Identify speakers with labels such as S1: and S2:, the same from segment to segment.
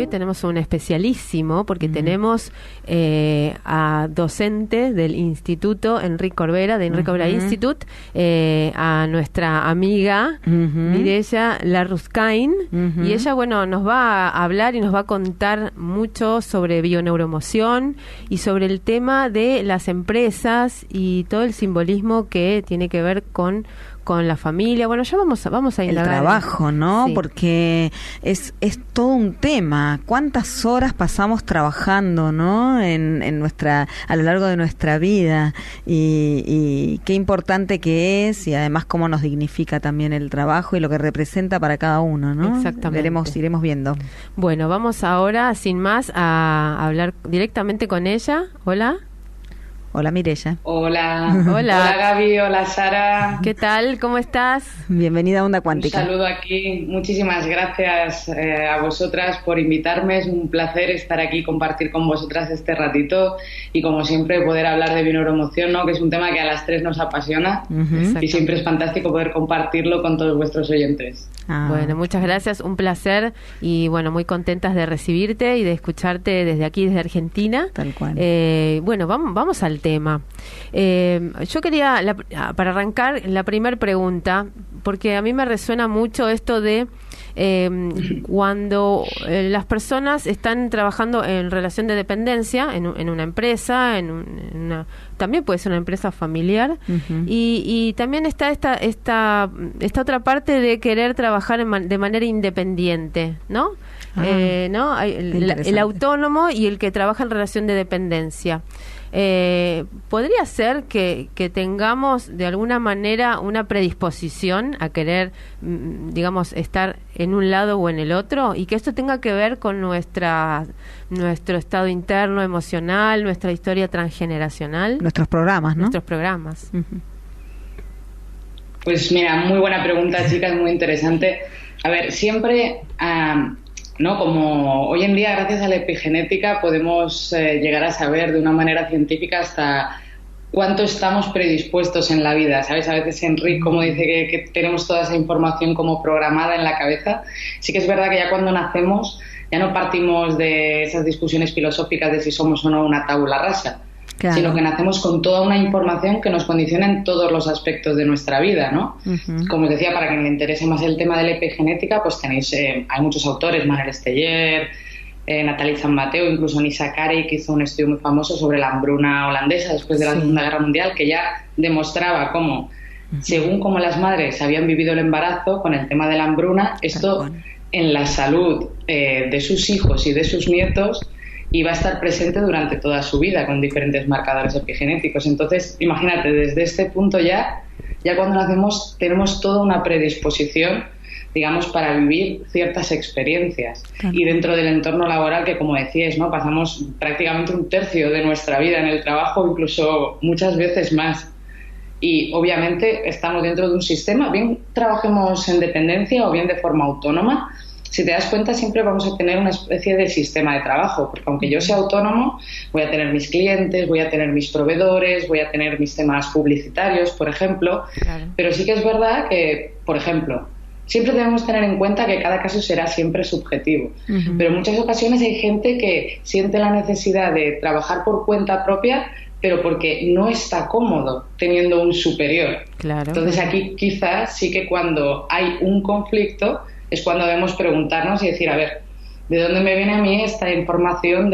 S1: hoy tenemos un especialísimo porque tenemos a docentes del Instituto Enrique Corbera, de Enrique Corbera Institute, a nuestra amiga Mireya Larruzcain, y ella, bueno, nos va a hablar y nos va a contar mucho sobre bioneuroemoción y sobre el tema de las empresas y todo el simbolismo que tiene que ver con la familia. Bueno, ya vamos a indagar.
S2: El trabajo, ¿no?
S1: Sí.
S2: Porque es todo un tema. ¿Cuántas horas pasamos trabajando, ¿no? A lo largo de nuestra vida, y qué importante que es, y además cómo nos dignifica también el trabajo y lo que representa para cada uno, ¿no?
S1: Exactamente.
S2: Iremos viendo.
S1: Bueno, vamos ahora, sin más, a hablar directamente con ella. Hola.
S2: Hola, Mireya.
S3: Hola.
S1: Hola.
S3: Hola, Gaby. Hola, Sara.
S1: ¿Qué tal? ¿Cómo estás?
S2: Bienvenida a Onda Cuántica.
S3: Un saludo aquí. Muchísimas gracias a vosotras por invitarme. Es un placer estar aquí, compartir con vosotras este ratito y, como siempre, poder hablar de bioneuroemoción, ¿no? Que es un tema que a las tres nos apasiona y siempre es fantástico poder compartirlo con todos vuestros oyentes.
S1: Bueno, muchas gracias, un placer, y bueno, muy contentas de recibirte y de escucharte desde aquí, desde Argentina.
S2: Tal cual.
S1: Bueno, vamos al tema. Yo quería, para arrancar, la primera pregunta, porque a mí me resuena mucho esto de cuando las personas están trabajando en relación de dependencia, en una empresa, también puede ser una empresa familiar, y también está esta otra parte de querer trabajar de manera independiente, ¿no? ¿No? El autónomo y el que trabaja en relación de dependencia. ¿Podría ser que tengamos de alguna manera una predisposición a querer, digamos, estar en un lado o en el otro, y que esto tenga que ver con nuestro estado interno, emocional, nuestra historia transgeneracional?
S2: Nuestros programas, ¿no?
S1: Nuestros programas.
S3: Pues mira, muy buena pregunta, chicas, muy interesante. A ver, siempre... ¿no? Como hoy en día, gracias a la epigenética, podemos llegar a saber de una manera científica hasta cuánto estamos predispuestos en la vida, ¿sabes? A veces Enrique, como dice que tenemos toda esa información como programada en la cabeza. Sí que es verdad que ya cuando nacemos ya no partimos de esas discusiones filosóficas de si somos o no una tabula rasa, claro, sino que nacemos con toda una información que nos condiciona en todos los aspectos de nuestra vida, ¿no? Como os decía, para quien le interese más el tema de la epigenética, pues tenéis, hay muchos autores, Manuel Esteller, Nathalie Zammateo, incluso Nisa Carey, que hizo un estudio muy famoso sobre la hambruna holandesa después de la Segunda Guerra Mundial, que ya demostraba cómo, según cómo las madres habían vivido el embarazo con el tema de la hambruna, esto en la salud de sus hijos y de sus nietos y va a estar presente durante toda su vida con diferentes marcadores epigenéticos. Entonces, imagínate, desde este punto ya cuando nacemos tenemos toda una predisposición, digamos, para vivir ciertas experiencias. Claro. Y dentro del entorno laboral, que como decíais, ¿no? Pasamos prácticamente un tercio de nuestra vida en el trabajo, incluso muchas veces más. Y obviamente estamos dentro de un sistema, bien trabajemos en dependencia o bien de forma autónoma. Si te das cuenta, siempre vamos a tener una especie de sistema de trabajo, porque aunque yo sea autónomo, voy a tener mis clientes, voy a tener mis proveedores, voy a tener mis temas publicitarios, por ejemplo. Claro. Pero sí que es verdad que, por ejemplo, siempre debemos tener en cuenta que cada caso será siempre subjetivo. Pero en muchas ocasiones hay gente que siente la necesidad de trabajar por cuenta propia, pero porque no está cómodo teniendo un superior. Claro. Entonces aquí quizás sí que cuando hay un conflicto es cuando debemos preguntarnos y decir, a ver, ¿de dónde me viene a mí esta información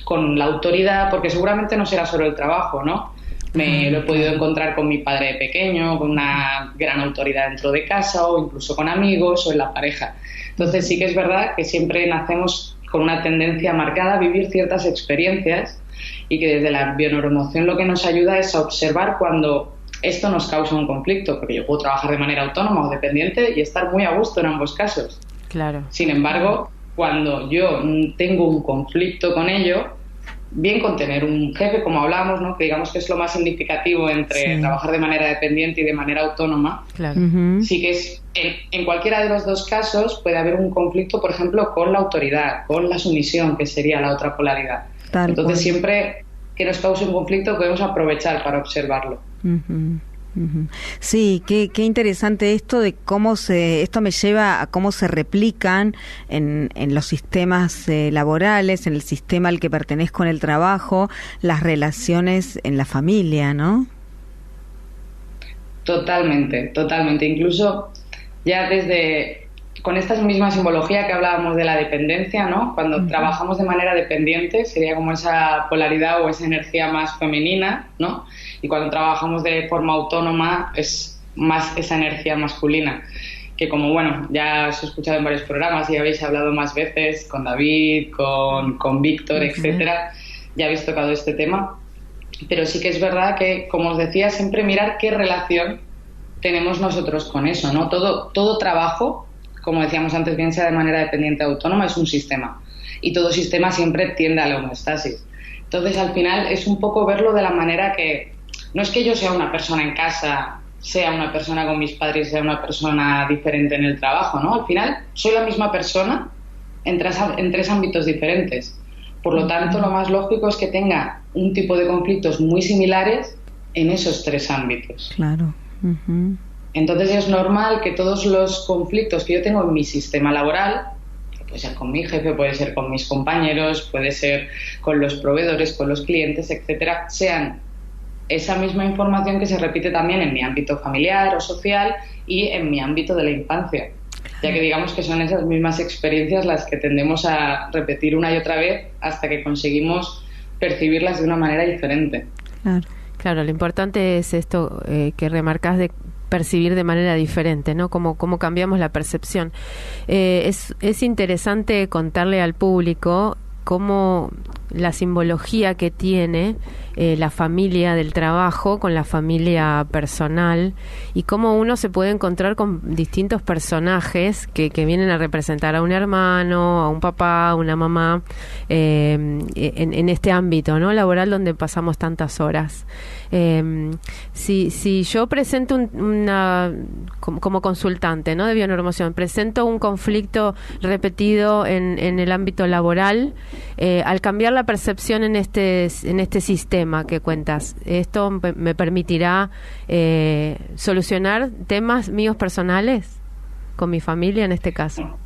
S3: con la autoridad? Porque seguramente no será solo el trabajo, ¿no? Me lo he podido encontrar con mi padre de pequeño, con una gran autoridad dentro de casa o incluso con amigos o en la pareja. Entonces sí que es verdad que siempre nacemos con una tendencia marcada a vivir ciertas experiencias y que desde la bioneuroemoción lo que nos ayuda es a observar cuando esto nos causa un conflicto, porque yo puedo trabajar de manera autónoma o dependiente y estar muy a gusto en ambos casos.
S1: Claro.
S3: Sin embargo, cuando yo tengo un conflicto con ello, bien con tener un jefe, como hablábamos, ¿no? Que digamos que es lo más significativo entre trabajar de manera dependiente y de manera autónoma. Claro. Sí que es en cualquiera de los dos casos puede haber un conflicto, por ejemplo, con la autoridad, con la sumisión, que sería la otra polaridad. Entonces siempre que nos cause un conflicto podemos aprovechar para observarlo.
S2: Sí, qué interesante esto de esto me lleva a cómo se replican en los sistemas laborales, en el sistema al que pertenezco en el trabajo, las relaciones en la familia, ¿no?
S3: Totalmente. Incluso ya con esta misma simbología que hablábamos de la dependencia, ¿no? Cuando trabajamos de manera dependiente sería como esa polaridad o esa energía más femenina, ¿no? Y cuando trabajamos de forma autónoma es más esa energía masculina, que como, bueno, ya os he escuchado en varios programas y habéis hablado más veces con David, con Víctor, etcétera, ya habéis tocado este tema, pero sí que es verdad que, como os decía, siempre mirar qué relación tenemos nosotros con eso, ¿no? Todo trabajo, como decíamos antes, bien sea de manera dependiente o autónoma, es un sistema, y todo sistema siempre tiende a la homeostasis. Entonces, al final, es un poco verlo de la manera que no es que yo sea una persona en casa, sea una persona con mis padres, sea una persona diferente en el trabajo, ¿no? Al final, soy la misma persona en tres ámbitos diferentes. Por lo tanto, lo más lógico es que tenga un tipo de conflictos muy similares en esos tres ámbitos.
S2: Claro.
S3: Entonces es normal que todos los conflictos que yo tengo en mi sistema laboral, que puede ser con mi jefe, puede ser con mis compañeros, puede ser con los proveedores, con los clientes, etcétera, sean esa misma información que se repite también en mi ámbito familiar o social y en mi ámbito de la infancia, ya que digamos que son esas mismas experiencias las que tendemos a repetir una y otra vez hasta que conseguimos percibirlas de una manera diferente.
S1: Claro, lo importante es esto que remarcás de percibir de manera diferente, ¿no? Cómo cambiamos la percepción. Es interesante contarle al público cómo la simbología que tiene la familia del trabajo con la familia personal y cómo uno se puede encontrar con distintos personajes que vienen a representar a un hermano, a un papá, a una mamá en este ámbito, ¿no? Laboral donde pasamos tantas horas. Si yo presento como consultante, ¿no? De bioneuroemoción, presento un conflicto repetido en el ámbito laboral, al cambiar la percepción en este sistema que cuentas, esto me permitirá solucionar temas míos personales con mi familia en este caso.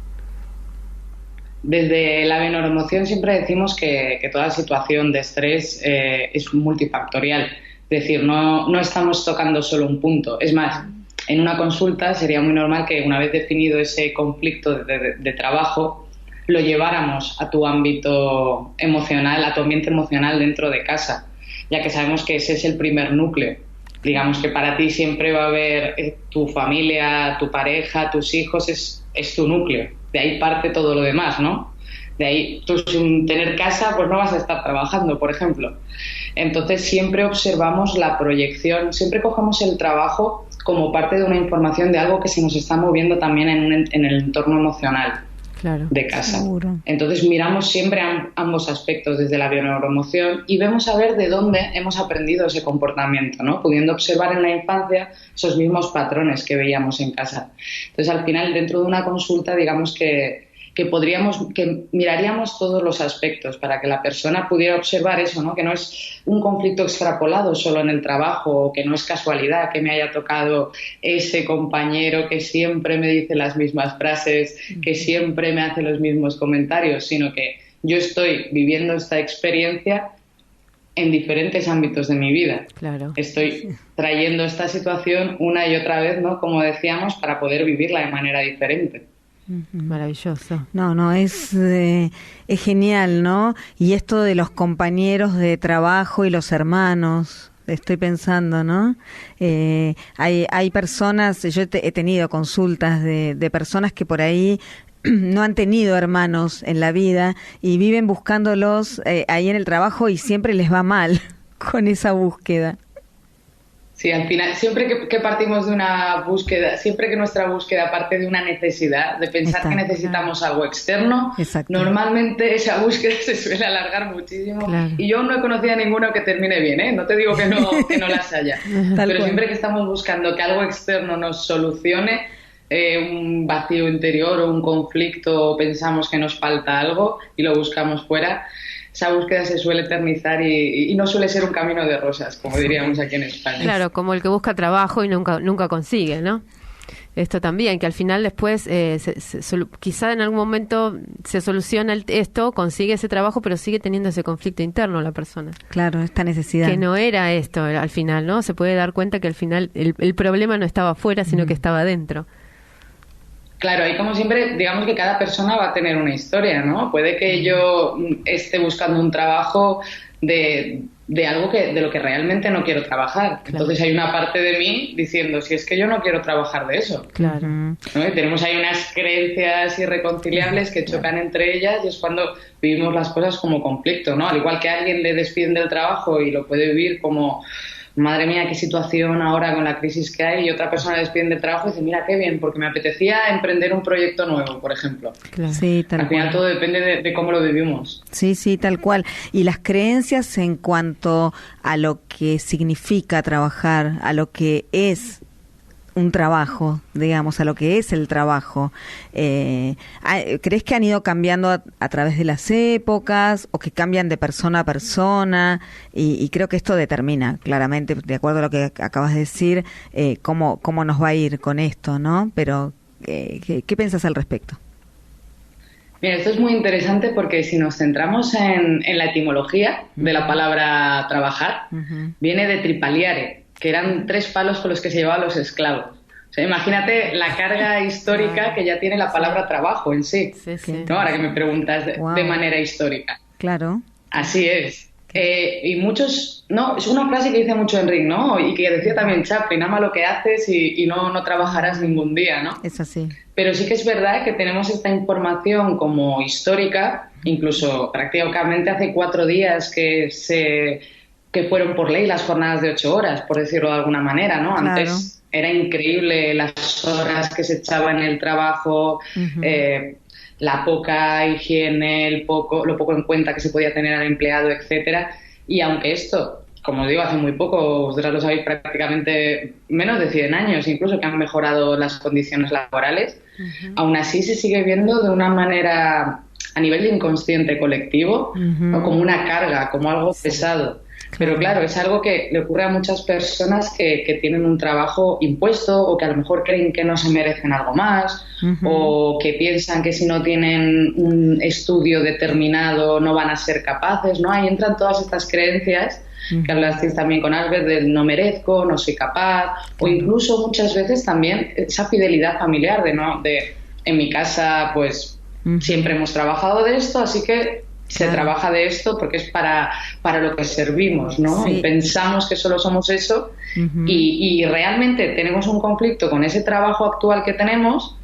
S3: Desde la bioneuroemoción siempre decimos que toda situación de estrés es multifactorial. Es decir, no estamos tocando solo un punto. Es más, en una consulta sería muy normal que una vez definido ese conflicto de trabajo, lo lleváramos a tu ámbito emocional, a tu ambiente emocional dentro de casa, ya que sabemos que ese es el primer núcleo. Digamos que para ti siempre va a haber tu familia, tu pareja, tus hijos, es tu núcleo. De ahí parte todo lo demás, ¿no? De ahí, tú sin tener casa, pues no vas a estar trabajando, por ejemplo. Entonces siempre observamos la proyección, siempre cogemos el trabajo como parte de una información de algo que se nos está moviendo también en el entorno emocional. Claro, de casa. Seguro. Entonces miramos siempre ambos aspectos desde la bioneuroemoción y vemos a ver de dónde hemos aprendido ese comportamiento, ¿no? Pudiendo observar en la infancia esos mismos patrones que veíamos en casa. Entonces al final dentro de una consulta digamos que miraríamos todos los aspectos para que la persona pudiera observar eso, ¿no? Que no es un conflicto extrapolado solo en el trabajo, o que no es casualidad que me haya tocado ese compañero que siempre me dice las mismas frases, que siempre me hace los mismos comentarios, sino que yo estoy viviendo esta experiencia en diferentes ámbitos de mi vida. Claro. Estoy trayendo esta situación una y otra vez, ¿no? Como decíamos, para poder vivirla de manera diferente.
S2: Maravilloso. No, es genial, ¿no? Y esto de los compañeros de trabajo y los hermanos, estoy pensando, ¿no? Hay personas, yo he tenido consultas de personas que por ahí no han tenido hermanos en la vida y viven buscándolos ahí en el trabajo y siempre les va mal con esa búsqueda.
S3: Sí, al final, siempre que partimos de una búsqueda, siempre que nuestra búsqueda parte de una necesidad, de pensar que necesitamos algo externo, normalmente esa búsqueda se suele alargar muchísimo. Claro. Y yo no he conocido a ninguno que termine bien, ¿eh? No te digo que no las haya. Pero siempre que estamos buscando que algo externo nos solucione un vacío interior o un conflicto, o pensamos que nos falta algo y lo buscamos fuera, esa búsqueda se suele eternizar y no suele ser un camino de rosas, como diríamos aquí en España.
S1: Claro, como el que busca trabajo y nunca consigue, ¿no? Esto también, que al final después quizá en algún momento se soluciona esto, consigue ese trabajo, pero sigue teniendo ese conflicto interno la persona.
S2: Claro, esta necesidad.
S1: Que no era esto al final, ¿no? Se puede dar cuenta que al final el problema no estaba afuera, sino que estaba dentro.
S3: Claro, y como siempre, digamos que cada persona va a tener una historia, ¿no? Puede que yo esté buscando un trabajo de algo de lo que realmente no quiero trabajar. Claro. Entonces hay una parte de mí diciendo, si es que yo no quiero trabajar de eso.
S1: Claro.
S3: ¿No? Y tenemos ahí unas creencias irreconciliables que chocan entre ellas y es cuando vivimos las cosas como conflicto, ¿no? Al igual que a alguien le despiden del trabajo y lo puede vivir como, madre mía, qué situación ahora con la crisis que hay, y otra persona le despiden del trabajo y dice, mira, qué bien, porque me apetecía emprender un proyecto nuevo, por ejemplo.
S2: Claro. Sí, tal
S3: Al final
S2: cual.
S3: todo depende de cómo lo vivimos.
S2: Sí, tal cual. Y las creencias en cuanto a lo que significa trabajar, a lo que es un trabajo, digamos, a lo que es el trabajo. ¿Crees que han ido cambiando a través de las épocas o que cambian de persona a persona? Y creo que esto determina claramente, de acuerdo a lo que acabas de decir, cómo nos va a ir con esto, ¿no? Pero, ¿qué piensas al respecto?
S3: Mira, esto es muy interesante porque si nos centramos en la etimología de la palabra trabajar, viene de tripaliare, que eran 3 palos con los que se llevaban los esclavos. O sea, imagínate la carga histórica que ya tiene la palabra trabajo en sí. ¿No? Ahora que me preguntas de manera histórica.
S2: Claro.
S3: Así es. Y muchos, no, es una frase que dice mucho Enric, ¿no? Y que decía también Chaplin, ama lo que haces y no trabajarás ningún día, ¿no?
S2: Es así.
S3: Pero sí que es verdad que tenemos esta información como histórica, incluso prácticamente hace 4 días que fueron por ley las jornadas de 8 horas, por decirlo de alguna manera, ¿no?
S2: Claro.
S3: Antes era increíble las horas que se echaban en el trabajo, la poca higiene, lo poco en cuenta que se podía tener al empleado, etcétera. Y aunque esto, como digo, hace muy poco, vosotras lo sabéis, prácticamente menos de 100 años, incluso que han mejorado las condiciones laborales, aún así se sigue viendo de una manera a nivel de inconsciente colectivo, ¿no? Como una carga, como algo pesado. Pero claro, es algo que le ocurre a muchas personas que tienen un trabajo impuesto o que a lo mejor creen que no se merecen algo más o que piensan que si no tienen un estudio determinado no van a ser capaces, ¿no? Ahí entran todas estas creencias que hablasteis también con Albert del no merezco, no soy capaz, o incluso muchas veces también esa fidelidad familiar de en mi casa pues siempre hemos trabajado de esto, así que se trabaja de esto porque es para lo que servimos, ¿no?
S2: Sí.
S3: Y pensamos que solo somos eso y realmente tenemos un conflicto con ese trabajo actual que tenemos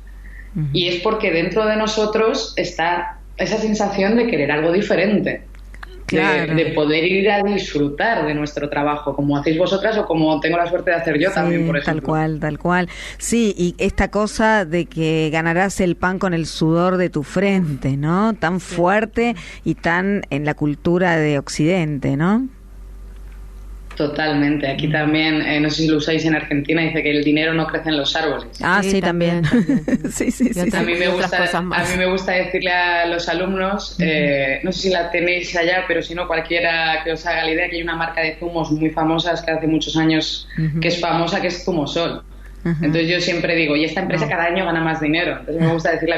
S3: y es porque dentro de nosotros está esa sensación de querer algo diferente.
S2: Claro.
S3: De poder ir a disfrutar de nuestro trabajo, como hacéis vosotras o como tengo la suerte de hacer yo también, por ejemplo.
S2: Tal cual. Sí, y esta cosa de que ganarás el pan con el sudor de tu frente, ¿no? Tan fuerte y tan en la cultura de Occidente, ¿no?
S3: Totalmente. Aquí también, no sé si lo usáis en Argentina, dice que el dinero no crece en los árboles.
S2: Ah, sí, también. sí.
S3: A mí me gusta decirle a los alumnos, no sé si la tenéis allá, pero si no, cualquiera que os haga la idea, que hay una marca de zumos muy famosas que hace muchos años que es famosa, que es Zumosol. Entonces yo siempre digo, y esta empresa cada año gana más dinero. Entonces me gusta decirle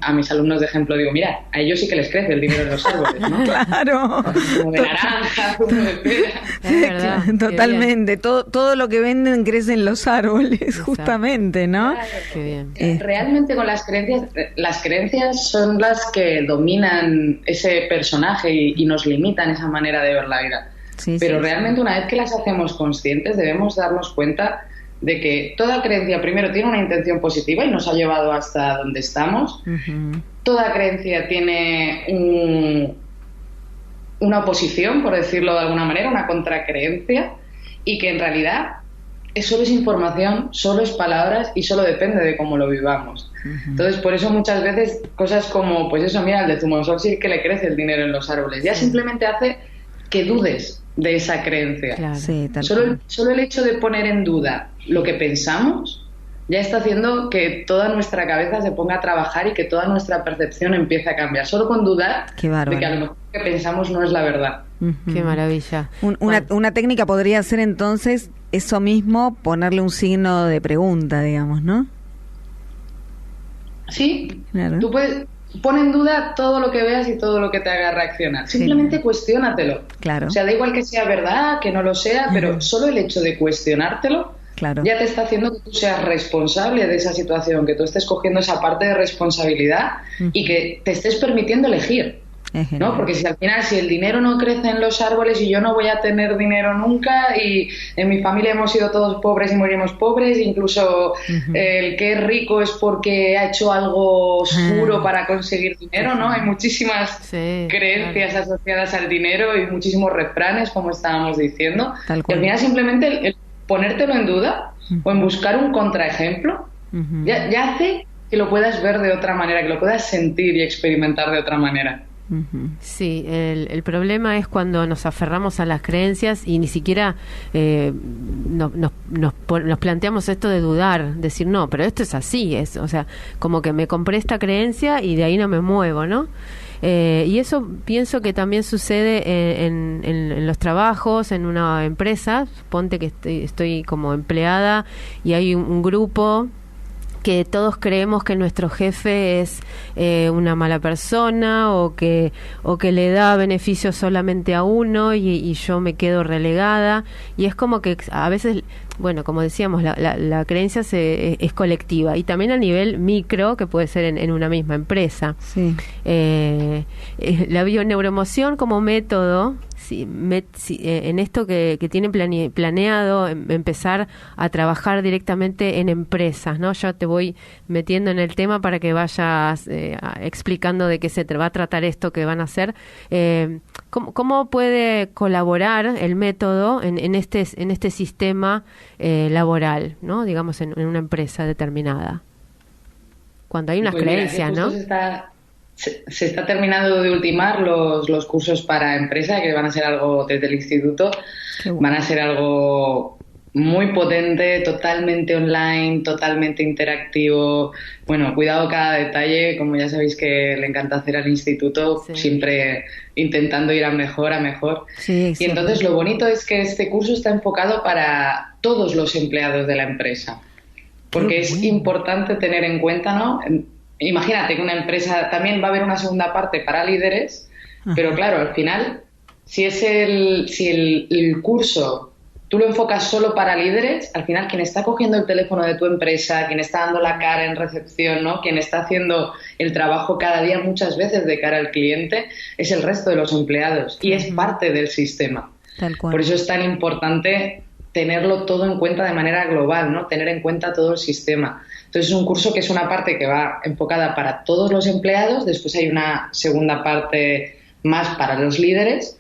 S3: a mis alumnos de ejemplo, digo, mira, a ellos sí que les crece el dinero de los árboles, ¿no?
S2: Claro.
S3: Zumo de naranja, zumo de pera.
S1: Es verdad,
S2: totalmente. Todo lo que venden crece en los árboles,
S1: exacto,
S2: justamente, ¿no?
S3: Claro.
S1: Qué bien.
S3: Realmente con las creencias son las que dominan ese personaje y nos limitan esa manera de ver la vida. Pero realmente una vez que las hacemos conscientes debemos darnos cuenta de que toda creencia primero tiene una intención positiva y nos ha llevado hasta donde estamos. Toda creencia tiene una oposición, por decirlo de alguna manera, una contracreencia, y que en realidad solo es información, solo es palabras y solo depende de cómo lo vivamos. Entonces, por eso muchas veces cosas como, pues eso, mira, el de Zumosol sí que le crece el dinero en los árboles. Ya simplemente hace que dudes de esa creencia.
S1: Claro.
S2: Sí,
S3: solo el hecho de poner en duda lo que pensamos ya está haciendo que toda nuestra cabeza se ponga a trabajar y que toda nuestra percepción empiece a cambiar. Solo con dudar de que a lo mejor que pensamos no es la verdad.
S1: Qué maravilla.
S2: Una técnica podría ser entonces eso mismo, ponerle un signo de pregunta, digamos, ¿no?
S3: Sí,
S2: claro.
S3: Tú puedes... Pon en duda todo lo que veas y todo lo que te haga reaccionar. Simplemente cuestiónatelo.
S2: Claro.
S3: O sea, da igual que sea verdad, que no lo sea, pero solo el hecho de cuestionártelo ya te está haciendo que tú seas responsable de esa situación, que tú estés cogiendo esa parte de responsabilidad y que te estés permitiendo elegir. ¿No? Porque si al final, si el dinero no crece en los árboles y yo no voy a tener dinero nunca, y en mi familia hemos sido todos pobres y moriremos pobres, incluso el que es rico es porque ha hecho algo oscuro para conseguir dinero, ¿no? Hay muchísimas creencias asociadas al dinero y muchísimos refranes, como estábamos diciendo. Y al final simplemente el ponértelo en duda o en buscar un contraejemplo ya hace que lo puedas ver de otra manera, que lo puedas sentir y experimentar de otra manera.
S1: Sí, el problema es cuando nos aferramos a las creencias y ni siquiera nos planteamos esto de dudar, decir no, pero esto es así, o sea, como que me compré esta creencia y de ahí no me muevo, ¿no? Y eso pienso que también sucede en los trabajos, en una empresa. Ponte que estoy como empleada y hay un grupo que todos creemos que nuestro jefe es una mala persona o que le da beneficios solamente a uno y yo me quedo relegada, y es como que a veces, bueno, como decíamos, la creencia es colectiva y también a nivel micro, que puede ser en una misma empresa. La bioneuroemoción como método, en esto que tienen planeado empezar a trabajar directamente en empresas, ¿no? Ya te voy metiendo en el tema para que vayas explicando de qué se va a tratar esto que van a hacer. ¿Cómo puede colaborar el método en este sistema laboral, ¿no? Digamos, en una empresa determinada? Cuando hay unas creencias, ¿no?
S3: Se está terminando de ultimar los cursos para empresa, que van a ser algo desde el instituto, van a ser algo muy potente, totalmente online, totalmente interactivo. Bueno, cuidado cada detalle, como ya sabéis que le encanta hacer al instituto, siempre intentando ir a mejor. Y entonces lo bonito es que este curso está enfocado para todos los empleados de la empresa, porque es importante tener en cuenta, ¿no? Imagínate que una empresa también va a haber una segunda parte para líderes, pero claro, al final, si el curso tú lo enfocas solo para líderes, al final quien está cogiendo el teléfono de tu empresa, quien está dando la cara en recepción, ¿no? Quien está haciendo el trabajo cada día muchas veces de cara al cliente, es el resto de los empleados y es parte del sistema.
S2: Tal cual.
S3: Por eso es tan importante tenerlo todo en cuenta de manera global, ¿no? Tener en cuenta todo el sistema. Entonces es un curso que es una parte que va enfocada para todos los empleados, después hay una segunda parte más para los líderes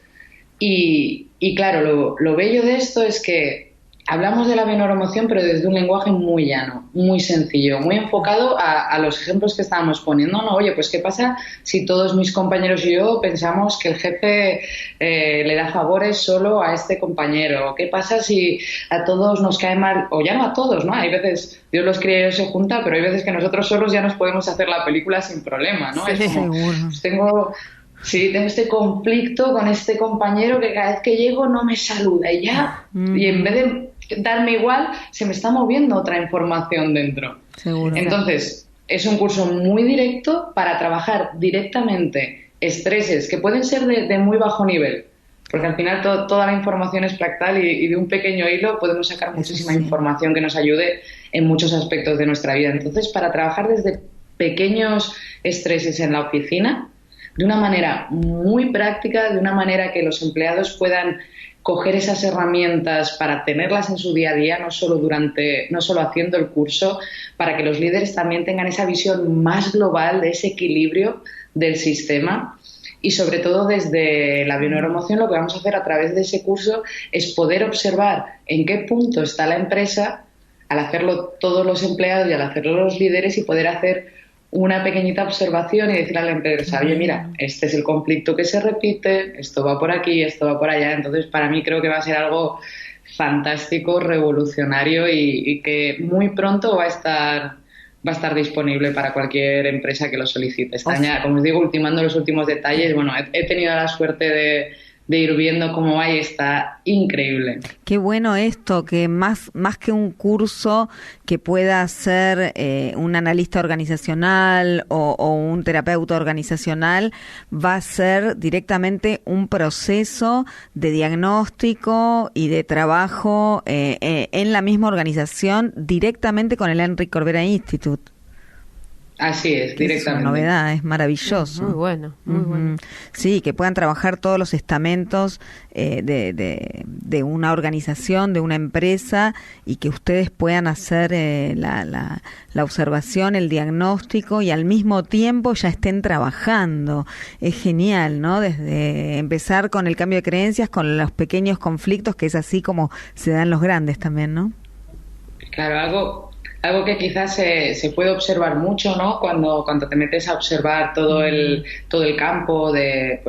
S3: y claro, lo bello de esto es que hablamos de la bioneuroemoción pero desde un lenguaje muy llano, muy sencillo, muy enfocado a los ejemplos que estábamos poniendo, ¿no? Oye, pues ¿qué pasa si todos mis compañeros y yo pensamos que el jefe le da favores solo a este compañero? ¿Qué pasa si a todos nos cae mal? O ya no a todos, ¿no? Hay veces, Dios los cría y Dios se junta, pero hay veces que nosotros solos ya nos podemos hacer la película sin problema, ¿no?
S2: Sí,
S3: es como,
S2: seguro.
S3: tengo este conflicto con este compañero que cada vez que llego no me saluda y ya, y en vez de darme igual, se me está moviendo otra información dentro.
S2: Seguro.
S3: Entonces, es un curso muy directo para trabajar directamente estreses que pueden ser de muy bajo nivel, porque al final toda la información es fractal y de un pequeño hilo podemos sacar muchísima información que nos ayude en muchos aspectos de nuestra vida. Entonces, para trabajar desde pequeños estreses en la oficina, de una manera muy práctica, de una manera que los empleados puedan coger esas herramientas para tenerlas en su día a día, no solo haciendo el curso, para que los líderes también tengan esa visión más global de ese equilibrio del sistema. Y sobre todo desde la bioneuroemoción lo que vamos a hacer a través de ese curso es poder observar en qué punto está la empresa al hacerlo todos los empleados y al hacerlo los líderes y poder hacer una pequeñita observación y decir a la empresa, oye, mira, este es el conflicto que se repite, esto va por aquí, esto va por allá. Entonces, para mí creo que va a ser algo fantástico, revolucionario y que muy pronto va a estar va a estar disponible para cualquier empresa que lo solicite. Están ya, como os digo, ultimando los últimos detalles. Bueno, he tenido la suerte de ir viendo cómo va y está increíble.
S2: Qué bueno esto, que más que un curso que pueda ser un analista organizacional o un terapeuta organizacional, va a ser directamente un proceso de diagnóstico y de trabajo en la misma organización, directamente con el Enric Corbera Institute.
S3: Así es, directamente.
S2: Es una novedad, es maravilloso.
S1: Muy bueno, muy bueno.
S2: Sí, que puedan trabajar todos los estamentos de una organización, de una empresa, y que ustedes puedan hacer la observación, el diagnóstico, y al mismo tiempo ya estén trabajando. Es genial, ¿no? Desde empezar con el cambio de creencias, con los pequeños conflictos, que es así como se dan los grandes también, ¿no?
S3: Claro, algo que quizás se puede observar mucho, ¿no? Cuando te metes a observar todo el campo de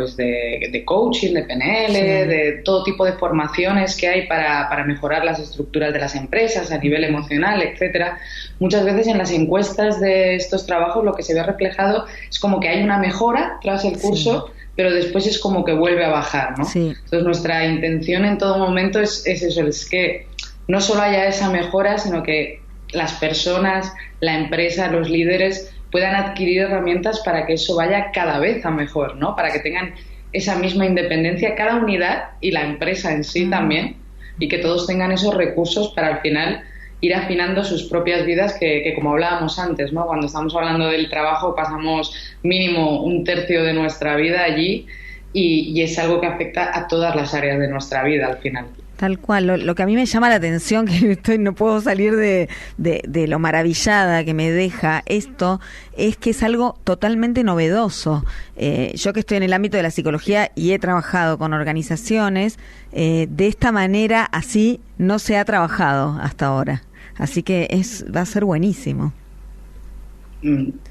S3: coaching, de PNL, sí, de todo tipo de formaciones que hay para mejorar las estructuras de las empresas a nivel emocional, etcétera. Muchas veces en las encuestas de estos trabajos lo que se ve reflejado es como que hay una mejora tras el curso, sí, pero después es como que vuelve a bajar, ¿no? Sí. Entonces nuestra intención en todo momento es eso, es que no solo haya esa mejora, sino que las personas, la empresa, los líderes puedan adquirir herramientas para que eso vaya cada vez a mejor, ¿no? Para que tengan esa misma independencia cada unidad y la empresa en sí también, y que todos tengan esos recursos para al final ir afinando sus propias vidas, que como hablábamos antes, ¿no? Cuando estamos hablando del trabajo pasamos mínimo un tercio de nuestra vida allí y es algo que afecta a todas las áreas de nuestra vida al final.
S2: Tal cual, lo que a mí me llama la atención, que no puedo salir de lo maravillada que me deja esto, es que es algo totalmente novedoso. Yo que estoy en el ámbito de la psicología y he trabajado con organizaciones, de esta manera así no se ha trabajado hasta ahora. Así que va a ser buenísimo.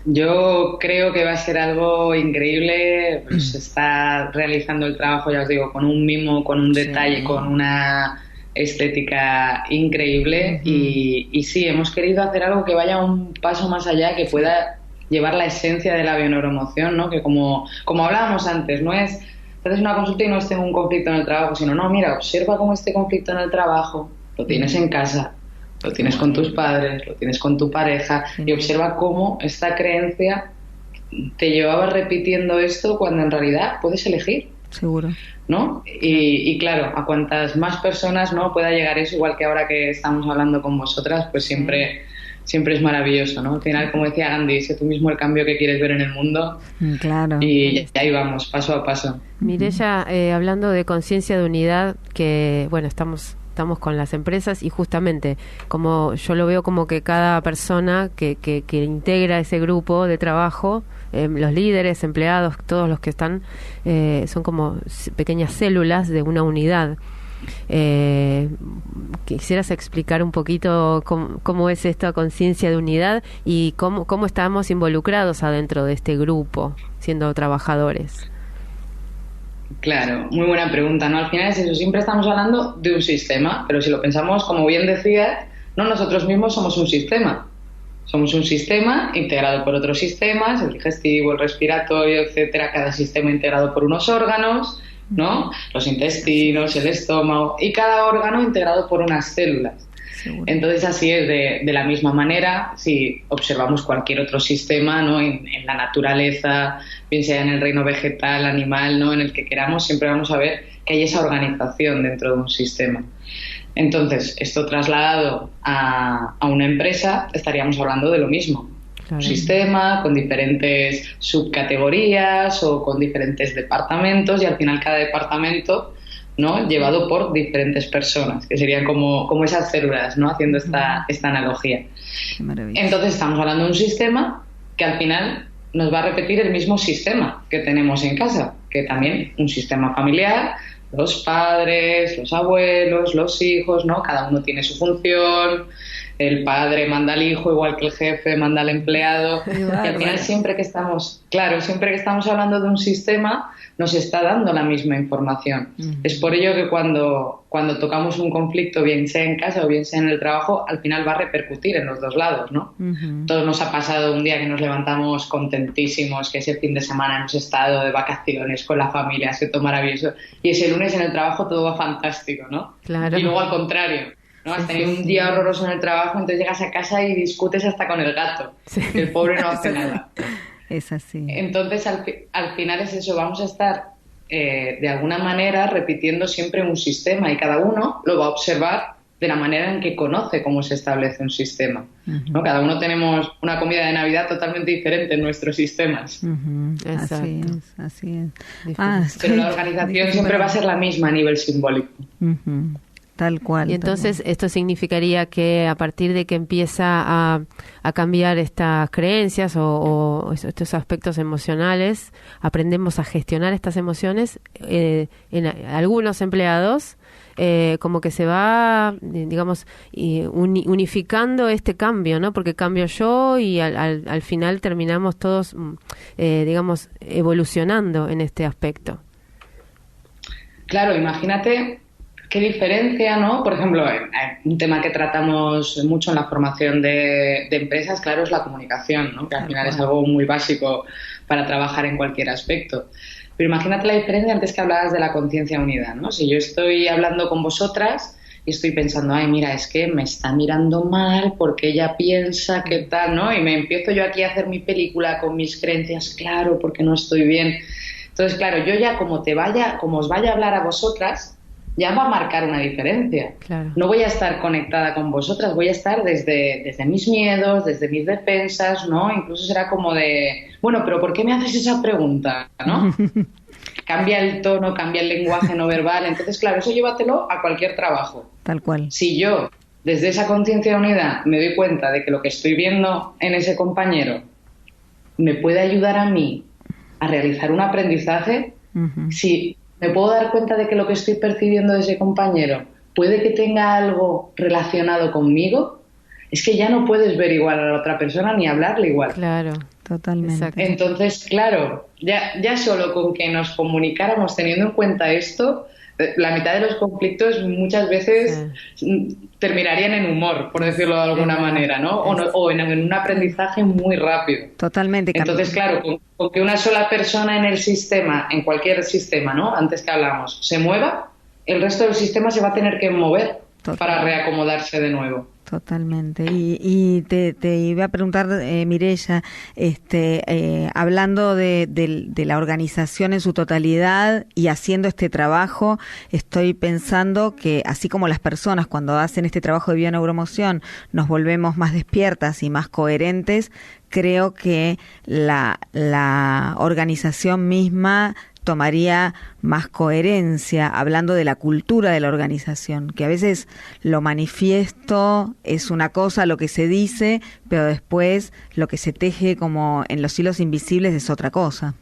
S3: Yo creo que va a ser algo increíble. Se está realizando el trabajo, ya os digo, con un mimo, con un detalle, sí, con una estética increíble. Y sí, hemos querido hacer algo que vaya un paso más allá, que pueda llevar la esencia de la bioneuroemoción, ¿no? Que como hablábamos antes, no es haces una consulta y no esté un conflicto en el trabajo, sino no, mira, observa cómo este conflicto en el trabajo lo tienes en casa, lo tienes con tus padres, lo tienes con tu pareja, y observa cómo esta creencia te llevaba repitiendo esto cuando en realidad puedes elegir.
S2: Seguro.
S3: ¿No? Y claro, a cuantas más personas no pueda llegar eso, igual que ahora que estamos hablando con vosotras, pues siempre es maravilloso, ¿no? Al final, como decía Gandhi, sé tú mismo el cambio que quieres ver en el mundo.
S2: Claro.
S3: Y ahí vamos, paso a paso.
S1: Mireya, hablando de conciencia de unidad, que bueno, estamos con las empresas, y justamente como yo lo veo como que cada persona que integra ese grupo de trabajo, los líderes, empleados, todos los que están, son como pequeñas células de una unidad. Quisieras explicar un poquito cómo es esta conciencia de unidad y cómo estamos involucrados adentro de este grupo siendo trabajadores.
S3: Claro, muy buena pregunta, ¿no? Al final es eso, siempre estamos hablando de un sistema, pero si lo pensamos, como bien decías, no, nosotros mismos somos un sistema. Somos un sistema integrado por otros sistemas, el digestivo, el respiratorio, etcétera, cada sistema integrado por unos órganos, ¿no? Los intestinos, el estómago, y cada órgano integrado por unas células. Seguro. Entonces así es, de la misma manera, si observamos cualquier otro sistema, ¿no? En la naturaleza, bien sea en el reino vegetal, animal, ¿no? En el que queramos, siempre vamos a ver que hay esa organización dentro de un sistema. Entonces, esto trasladado a una empresa, estaríamos hablando de lo mismo. Claro. Un sistema con diferentes subcategorías o con diferentes departamentos, y al final cada departamento, ¿no? Llevado por diferentes personas, que serían como esas células, ¿no? Haciendo esta analogía. Entonces estamos hablando de un sistema que al final nos va a repetir el mismo sistema que tenemos en casa, que también un sistema familiar, los padres, los abuelos, los hijos, ¿no? Cada uno tiene su función, el padre manda al hijo, igual que el jefe manda al empleado. Y al final siempre que estamos hablando de un sistema, nos está dando la misma información. Es por ello que cuando tocamos un conflicto, bien sea en casa o bien sea en el trabajo, al final va a repercutir en los dos lados, ¿no? Todos nos ha pasado un día que nos levantamos contentísimos, que ese fin de semana hemos estado de vacaciones con la familia, ha sido maravilloso, y ese lunes en el trabajo todo va fantástico, ¿no?
S1: Claro.
S3: Y luego al contrario, ¿no? Has tenido un día horroroso en el trabajo, entonces llegas a casa y discutes hasta con el gato, que el pobre no hace nada.
S2: Es así.
S3: Entonces, al final es eso, vamos a estar de alguna manera repitiendo siempre un sistema y cada uno lo va a observar de la manera en que conoce cómo se establece un sistema, ¿no? Cada uno tenemos una comida de Navidad totalmente diferente en nuestros sistemas.
S2: Así es.
S3: Pero la organización siempre va a ser la misma a nivel simbólico.
S2: Tal cual.
S1: Y entonces esto significaría que a partir de que empieza a cambiar estas creencias o estos aspectos emocionales, aprendemos a gestionar estas emociones, en algunos empleados como que se va, digamos, unificando este cambio, ¿no? Porque cambio yo y al final terminamos todos, digamos, evolucionando en este aspecto.
S3: Claro, imagínate qué diferencia, ¿no? Por ejemplo, un tema que tratamos mucho en la formación de empresas, claro, es la comunicación, ¿no? Que al final es algo muy básico para trabajar en cualquier aspecto. Pero imagínate la diferencia antes que hablabas de la conciencia unida, ¿no? Si yo estoy hablando con vosotras y estoy pensando, ay, mira, es que me está mirando mal porque ella piensa que tal, ¿no? Y me empiezo yo aquí a hacer mi película con mis creencias, claro, porque no estoy bien. Entonces, claro, yo ya como os vaya a hablar a vosotras, ya va a marcar una diferencia.
S1: Claro.
S3: No voy a estar conectada con vosotras, voy a estar desde mis miedos, desde mis defensas, ¿no? Incluso será como de, bueno, pero ¿por qué me haces esa pregunta? ¿No? Cambia el tono, cambia el lenguaje no verbal. Entonces, claro, eso llévatelo a cualquier trabajo.
S2: Tal cual.
S3: Si yo, desde esa conciencia unida, me doy cuenta de que lo que estoy viendo en ese compañero me puede ayudar a mí a realizar un aprendizaje, si me puedo dar cuenta de que lo que estoy percibiendo de ese compañero puede que tenga algo relacionado conmigo, es que ya no puedes ver igual a la otra persona ni hablarle igual.
S1: Claro,
S2: totalmente.
S1: Exacto.
S3: Entonces, claro, ya solo con que nos comunicáramos teniendo en cuenta esto, la mitad de los conflictos muchas veces terminarían en humor, por decirlo de alguna manera, ¿no? O en un aprendizaje muy rápido.
S2: Totalmente.
S3: Entonces, claro, con que una sola persona en el sistema, en cualquier sistema, ¿no? Antes que hablamos, se mueva, el resto del sistema se va a tener que mover para reacomodarse de nuevo.
S2: Totalmente. Y te iba a preguntar, Mireia, hablando de la organización en su totalidad y haciendo este trabajo, estoy pensando que así como las personas cuando hacen este trabajo de bioneuroemoción nos volvemos más despiertas y más coherentes, creo que la organización misma tomaría más coherencia, hablando de la cultura de la organización, que a veces lo manifiesto es una cosa, lo que se dice, pero después lo que se teje como en los hilos invisibles es otra cosa.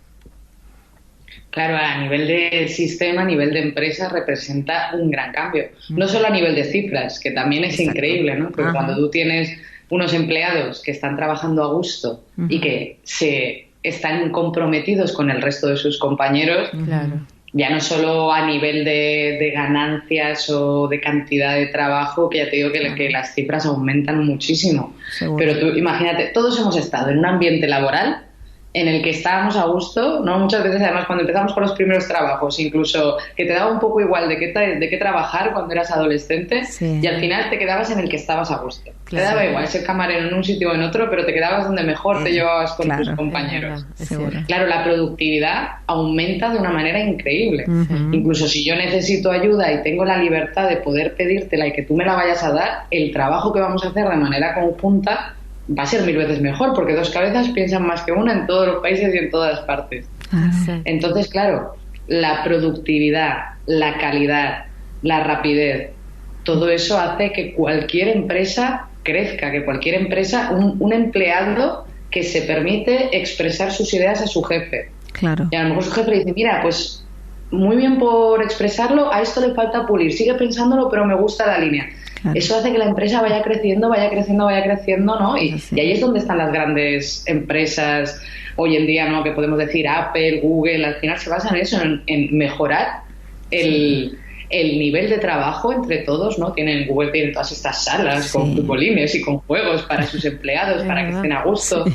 S3: Claro, a nivel de sistema, a nivel de empresa, representa un gran cambio. No solo a nivel de cifras, que también es increíble, ¿no? Porque cuando tú tienes unos empleados que están trabajando a gusto y que están comprometidos con el resto de sus compañeros, ya no solo a nivel de ganancias o de cantidad de trabajo, que ya te digo que las cifras aumentan muchísimo. Seguro. Pero tú imagínate, todos hemos estado en un ambiente laboral en el que estábamos a gusto, ¿no? Muchas veces, además, cuando empezamos con los primeros trabajos, incluso que te daba un poco igual de qué trabajar cuando eras adolescente, y al final te quedabas en el que estabas a gusto. Claro. Te daba igual ser camarero en un sitio o en otro, pero te quedabas donde mejor te llevabas con tus compañeros. Claro, la productividad aumenta de una manera increíble. Incluso si yo necesito ayuda y tengo la libertad de poder pedírtela y que tú me la vayas a dar, el trabajo que vamos a hacer de manera conjunta va a ser 1000 veces mejor, porque 2 cabezas piensan más que una en todos los países y en todas partes. Entonces, claro, la productividad, la calidad, la rapidez, todo eso hace que cualquier empresa crezca, que cualquier empresa, un empleado que se permite expresar sus ideas a su jefe.
S2: Claro.
S3: Y a lo mejor su jefe le dice, mira, pues muy bien por expresarlo, a esto le falta pulir, sigue pensándolo, pero me gusta la línea.
S2: Claro.
S3: Eso hace que la empresa vaya creciendo, ¿no? Y ahí es donde están las grandes empresas hoy en día, ¿no? Que podemos decir Apple, Google, al final se basan en eso, en mejorar el nivel de trabajo entre todos, ¿no? Google tiene todas estas salas con futbolines y con juegos para sus empleados, para que estén a gusto.
S2: Sí.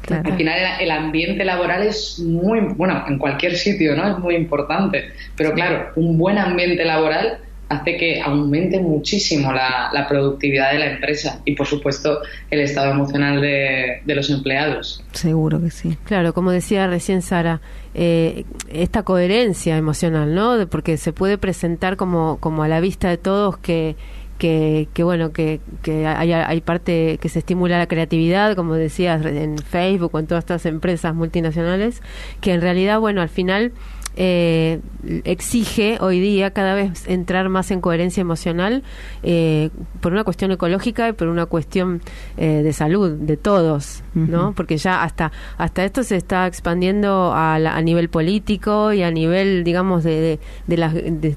S2: Claro.
S3: Al final el ambiente laboral es muy, bueno, en cualquier sitio, ¿no? Es muy importante. Pero claro, un buen ambiente laboral hace que aumente muchísimo la productividad de la empresa y, por supuesto, el estado emocional de los empleados.
S2: Seguro que sí.
S1: Claro, como decía recién Sara, esta coherencia emocional, ¿no? Porque se puede presentar como a la vista de todos que bueno, que hay parte que se estimula la creatividad, como decías, en Facebook o en todas estas empresas multinacionales, que en realidad, bueno, al final exige hoy día cada vez entrar más en coherencia emocional, por una cuestión ecológica y por una cuestión de salud de todos, ¿no? Porque ya hasta esto se está expandiendo a nivel político y a nivel, digamos, de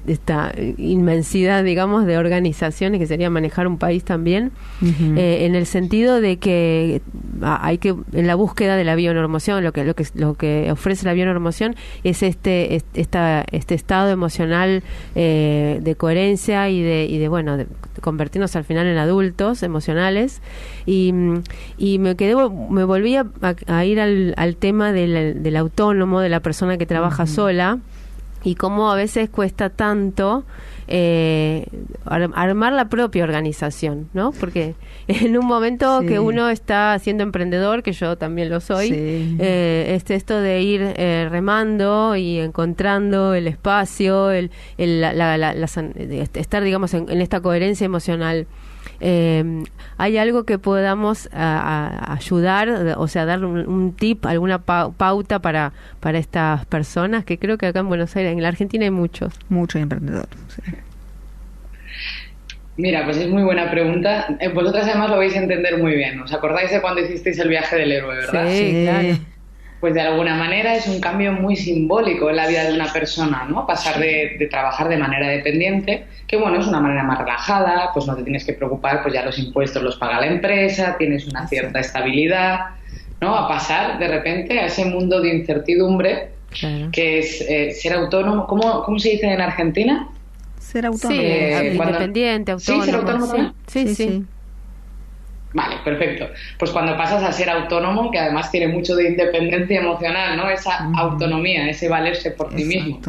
S1: esta inmensidad, digamos, de organizaciones que sería manejar un país también, en el sentido de que hay que, en la búsqueda de la bionormoción, lo que ofrece la bionormoción es este estado emocional de coherencia y de bueno, de convertirnos al final en adultos emocionales, y me volví a ir al tema del autónomo, de la persona que trabaja sola, y cómo a veces cuesta tanto armar la propia organización, ¿no? Porque en un momento que uno está siendo emprendedor, que yo también lo soy, esto de ir remando y encontrando el espacio, estar, digamos, en esta coherencia emocional. ¿Hay algo que podamos ayudar, o sea, dar un tip, alguna pauta para estas personas? Que creo que acá en Buenos Aires, en la Argentina, hay muchos emprendedores. Sí.
S3: Mira, pues es muy buena pregunta. Vosotras además lo vais a entender muy bien. ¿Os acordáis de cuando hicisteis el viaje del héroe, verdad?
S1: Sí, claro.
S3: Pues de alguna manera es un cambio muy simbólico en la vida de una persona, ¿no? Pasar de trabajar de manera dependiente, que bueno, es una manera más relajada, pues no te tienes que preocupar, pues ya los impuestos los paga la empresa, tienes una cierta estabilidad, ¿no? A pasar de repente a ese mundo de incertidumbre, que es ser autónomo. ¿Cómo se dice en Argentina?
S2: Ser autónomo.
S1: Sí, independiente, autónomo.
S3: ¿Sí, ser autónomo también?
S1: Sí.
S3: Vale, perfecto. Pues cuando pasas a ser autónomo, que además tiene mucho de independencia emocional, ¿no? Esa autonomía, ese valerse por ti mismo.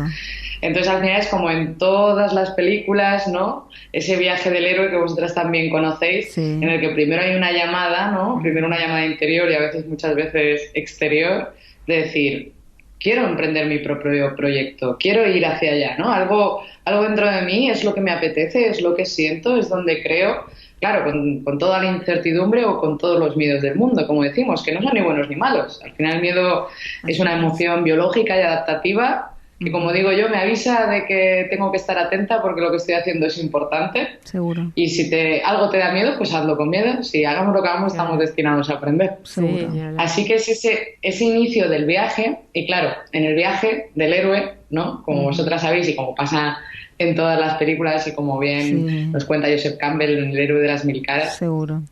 S3: Entonces al final es como en todas las películas, ¿no? Ese viaje del héroe que vosotras también conocéis, en el que primero hay una llamada, ¿no? Primero una llamada interior y a veces, muchas veces exterior, de decir, quiero emprender mi propio proyecto, quiero ir hacia allá, ¿no? Algo dentro de mí es lo que me apetece, es lo que siento, es donde creo. Claro, con toda la incertidumbre o con todos los miedos del mundo, como decimos, que no son ni buenos ni malos. Al final el miedo es una emoción biológica y adaptativa que, como digo yo, me avisa de que tengo que estar atenta porque lo que estoy haciendo es importante.
S2: Seguro.
S3: Y si algo te da miedo, pues hazlo con miedo. Si hagamos lo que hagamos, estamos destinados a aprender.
S2: Seguro.
S3: Así que es ese inicio del viaje. Y claro, en el viaje del héroe, ¿no? Como vosotras sabéis y como pasa en todas las películas y como bien nos cuenta Joseph Campbell en El héroe de las 1000 caras.
S2: Seguro.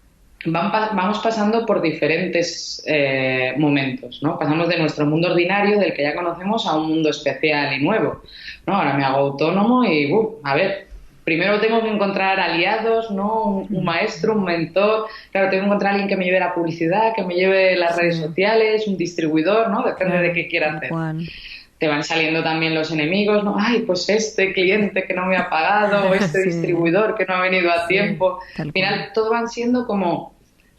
S3: Vamos pasando por diferentes momentos, ¿no? Pasamos de nuestro mundo ordinario, del que ya conocemos, a un mundo especial y nuevo, ¿no? Ahora me hago autónomo y, a ver, primero tengo que encontrar aliados, ¿no? Un maestro, un mentor. Claro, tengo que encontrar a alguien que me lleve la publicidad, que me lleve las redes sociales, un distribuidor, ¿no? Depende de qué quiera hacer. Te van saliendo también los enemigos, ¿no? Ay, pues este cliente que no me ha pagado, o este distribuidor que no ha venido a tiempo. Al final, todo van siendo como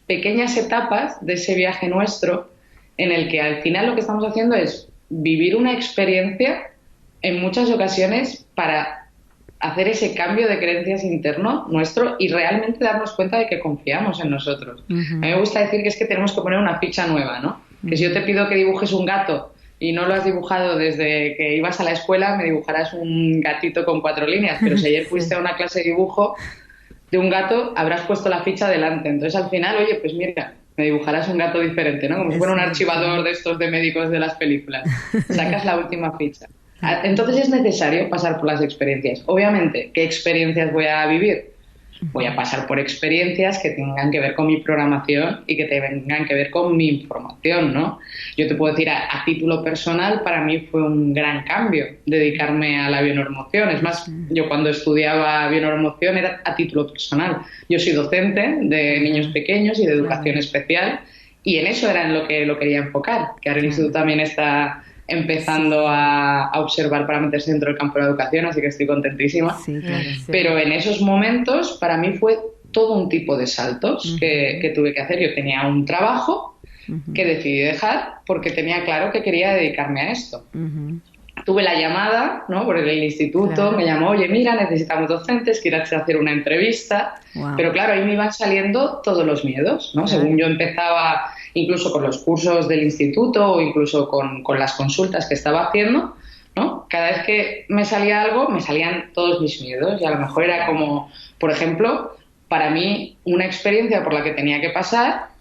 S3: pequeñas etapas de ese viaje nuestro, en el que al final lo que estamos haciendo es vivir una experiencia en muchas ocasiones para hacer ese cambio de creencias interno nuestro y realmente darnos cuenta de que confiamos en nosotros. A mí me gusta decir que es que tenemos que poner una ficha nueva, ¿no? Que si yo te pido que dibujes un gato y no lo has dibujado desde que ibas a la escuela, me dibujarás un gatito con 4 líneas, pero si ayer fuiste a una clase de dibujo de un gato, habrás puesto la ficha delante. Entonces al final, oye, pues mira, me dibujarás un gato diferente, ¿no? Como si fuera un archivador de estos de médicos de las películas. Sacas la última ficha. Entonces es necesario pasar por las experiencias. Obviamente, ¿qué experiencias voy a vivir? voy a pasar por experiencias que tengan que ver con mi programación y que tengan que ver con mi información, ¿no? Yo te puedo decir, a título personal, para mí fue un gran cambio dedicarme a la bioneuromoción. Es más, yo cuando estudiaba bioneuromoción era a título personal. Yo soy docente de niños pequeños y de educación especial, y en eso era en lo que lo quería enfocar, que ahora el instituto también está empezando a observar para meterse dentro del campo de la educación, así que estoy contentísima.
S2: Sí, claro.
S3: Pero en esos momentos para mí fue todo un tipo de saltos que tuve que hacer. Yo tenía un trabajo que decidí dejar porque tenía claro que quería dedicarme a esto. Tuve la llamada, ¿no?, por el instituto, me llamó, oye, mira, necesitamos docentes, quieres hacer una entrevista. Pero claro, ahí me iban saliendo todos los miedos, ¿no? Según yo empezaba, incluso con los cursos del instituto o incluso con las consultas que estaba haciendo, ¿no? Cada vez que me salía algo, me salían todos mis miedos, y a lo mejor era como, por ejemplo, para mí una experiencia por la que tenía que pasar,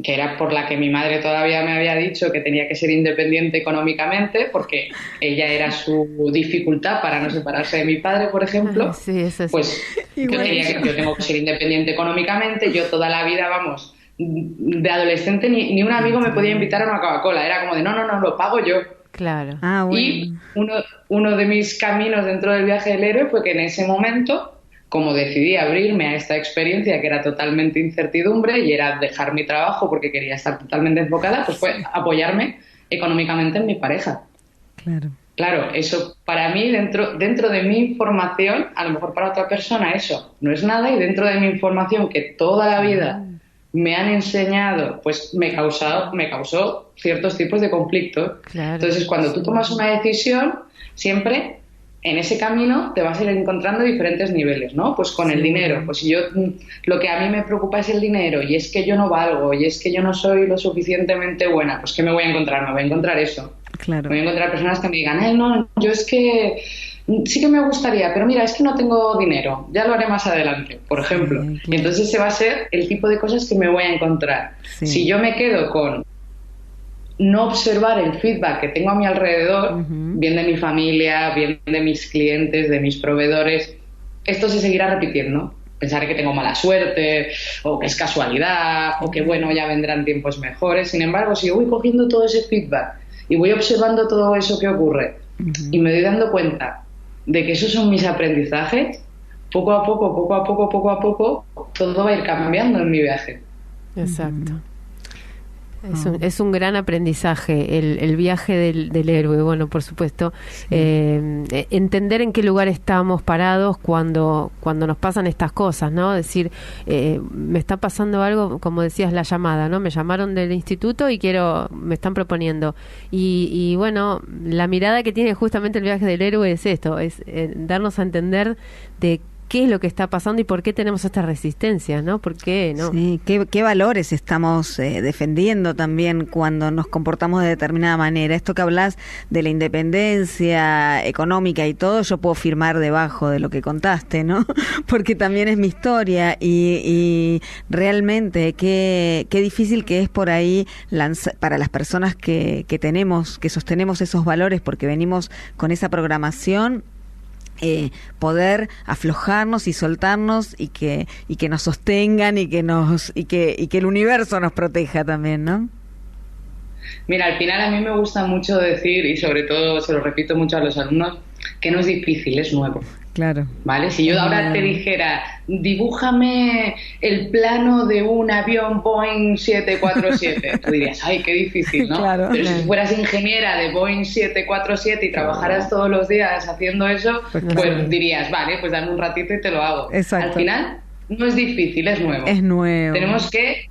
S3: que era por la que mi madre todavía me había dicho que tenía que ser independiente económicamente, porque ella era su dificultad para no separarse de mi padre, por ejemplo.
S1: Sí, eso sí.
S3: Pues yo tengo que ser independiente económicamente. Yo toda la vida, vamos, de adolescente ni un amigo me podía invitar a una Coca-Cola. Era como de no, lo pago yo.
S1: Claro.
S2: Bueno.
S3: Y uno de mis caminos dentro del viaje del héroe fue que en ese momento, como decidí abrirme a esta experiencia que era totalmente incertidumbre y era dejar mi trabajo porque quería estar totalmente enfocada, pues fue apoyarme económicamente en mi pareja. Claro, eso para mí, dentro de mi información, a lo mejor para otra persona eso no es nada, y dentro de mi información que toda la vida me han enseñado, pues me causó ciertos tipos de conflictos. Entonces, cuando tú tomas una decisión, siempre en ese camino te vas a ir encontrando diferentes niveles, ¿no? Pues con el dinero, pues si yo, lo que a mí me preocupa es el dinero, y es que yo no valgo, y es que yo no soy lo suficientemente buena, pues ¿qué me voy a encontrar? Me voy a encontrar eso. Me voy a encontrar personas que me digan, no, yo es que sí que me gustaría, pero mira, es que no tengo dinero, ya lo haré más adelante, por ejemplo. Y entonces ese va a ser el tipo de cosas que me voy a encontrar. Si yo me quedo con no observar el feedback que tengo a mi alrededor, bien de mi familia, bien de mis clientes, de mis proveedores, esto se seguirá repitiendo. Pensaré que tengo mala suerte, o que es casualidad, o que bueno, ya vendrán tiempos mejores. Sin embargo, si yo voy cogiendo todo ese feedback y voy observando todo eso que ocurre y me doy dando cuenta de que esos son mis aprendizajes, poco a poco, todo va a ir cambiando en mi viaje.
S1: Exacto. Es un gran aprendizaje el viaje del héroe. Bueno, por supuesto, entender en qué lugar estamos parados cuando nos pasan estas cosas, ¿no? Decir, me está pasando algo, como decías, la llamada, ¿no? Me llamaron del instituto y me están proponiendo. Y bueno, la mirada que tiene justamente el viaje del héroe es esto, es darnos a entender de qué es lo que está pasando y por qué tenemos esta resistencia, ¿no? ¿Por qué no?
S2: Sí, qué valores estamos defendiendo también cuando nos comportamos de determinada manera. Esto que hablas de la independencia económica y todo, yo puedo firmar debajo de lo que contaste, ¿no? Porque también es mi historia y realmente qué difícil que es por ahí para las personas que sostenemos esos valores porque venimos con esa programación, poder aflojarnos y soltarnos y que nos sostengan y que el universo nos proteja también, ¿no?
S3: Mira, al final a mí me gusta mucho decir, y sobre todo se lo repito mucho a los alumnos, que no es difícil, es nuevo.
S2: Claro.
S3: ¿Vale? Si yo ahora te dijera, dibújame el plano de un avión Boeing 747, tú dirías, ay, qué difícil, ¿no?
S2: Claro.
S3: Pero si fueras ingeniera de Boeing 747 y trabajaras todos los días haciendo eso, pues dirías, vale, pues dame un ratito y te lo hago.
S2: Exacto.
S3: Al final, no es difícil, es nuevo.
S2: Es nuevo.
S3: Tenemos que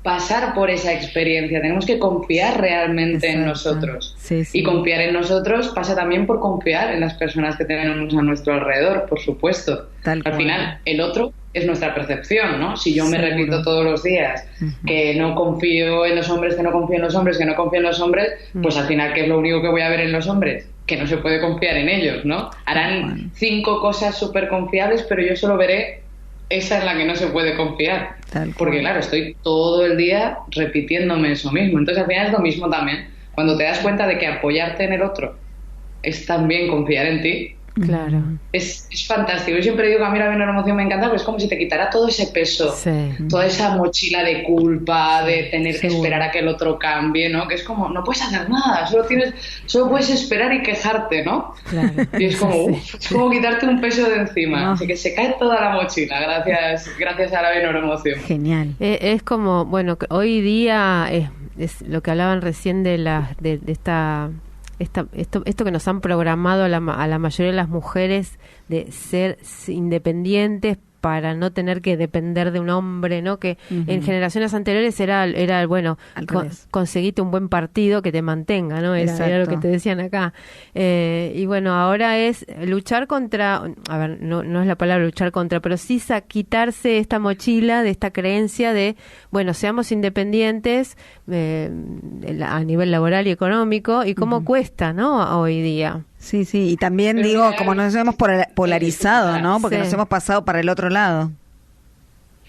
S3: pasar por esa experiencia, tenemos que confiar realmente en nosotros.
S2: Sí.
S3: Y confiar en nosotros pasa también por confiar en las personas que tenemos a nuestro alrededor, por supuesto. Al final, el otro es nuestra percepción, ¿no? Si yo me repito todos los días que no confío en los hombres, que no confío en los hombres, que no confío en los hombres, pues al final, ¿qué es lo único que voy a ver en los hombres? Que no se puede confiar en ellos, ¿no? Harán 5 cosas súper confiables, pero yo solo veré esa en la que no se puede confiar. Porque claro, estoy todo el día repitiéndome eso mismo. Entonces al final es lo mismo también. Cuando te das cuenta de que apoyarte en el otro es también confiar en ti,
S1: Claro.
S3: Es fantástico. Yo siempre digo que a mí la bioneuroemoción me encanta, porque es como si te quitara todo ese peso, toda esa mochila de culpa, de tener que esperar a que el otro cambie, ¿no? Que es como, no puedes hacer nada, solo puedes esperar y quejarte, ¿no?
S1: Claro.
S3: Y es como quitarte un peso de encima. Así que se cae toda la mochila gracias a la bioneuroemoción.
S2: Genial.
S1: Es como, bueno, hoy día es lo que hablaban recién de esto que nos han programado a la mayoría de las mujeres de ser independientes para no tener que depender de un hombre, ¿no? Que en generaciones anteriores era bueno, conseguite un buen partido que te mantenga, ¿no? Era lo que te decían acá. Y bueno, ahora es luchar contra, a ver, no es la palabra luchar contra, pero sí quitarse esta mochila de esta creencia de, bueno, seamos independientes a nivel laboral y económico, y cómo cuesta, ¿no? Hoy día.
S2: Sí, y también digo, como nos hemos polarizado, ¿no? Porque nos hemos pasado para el otro lado.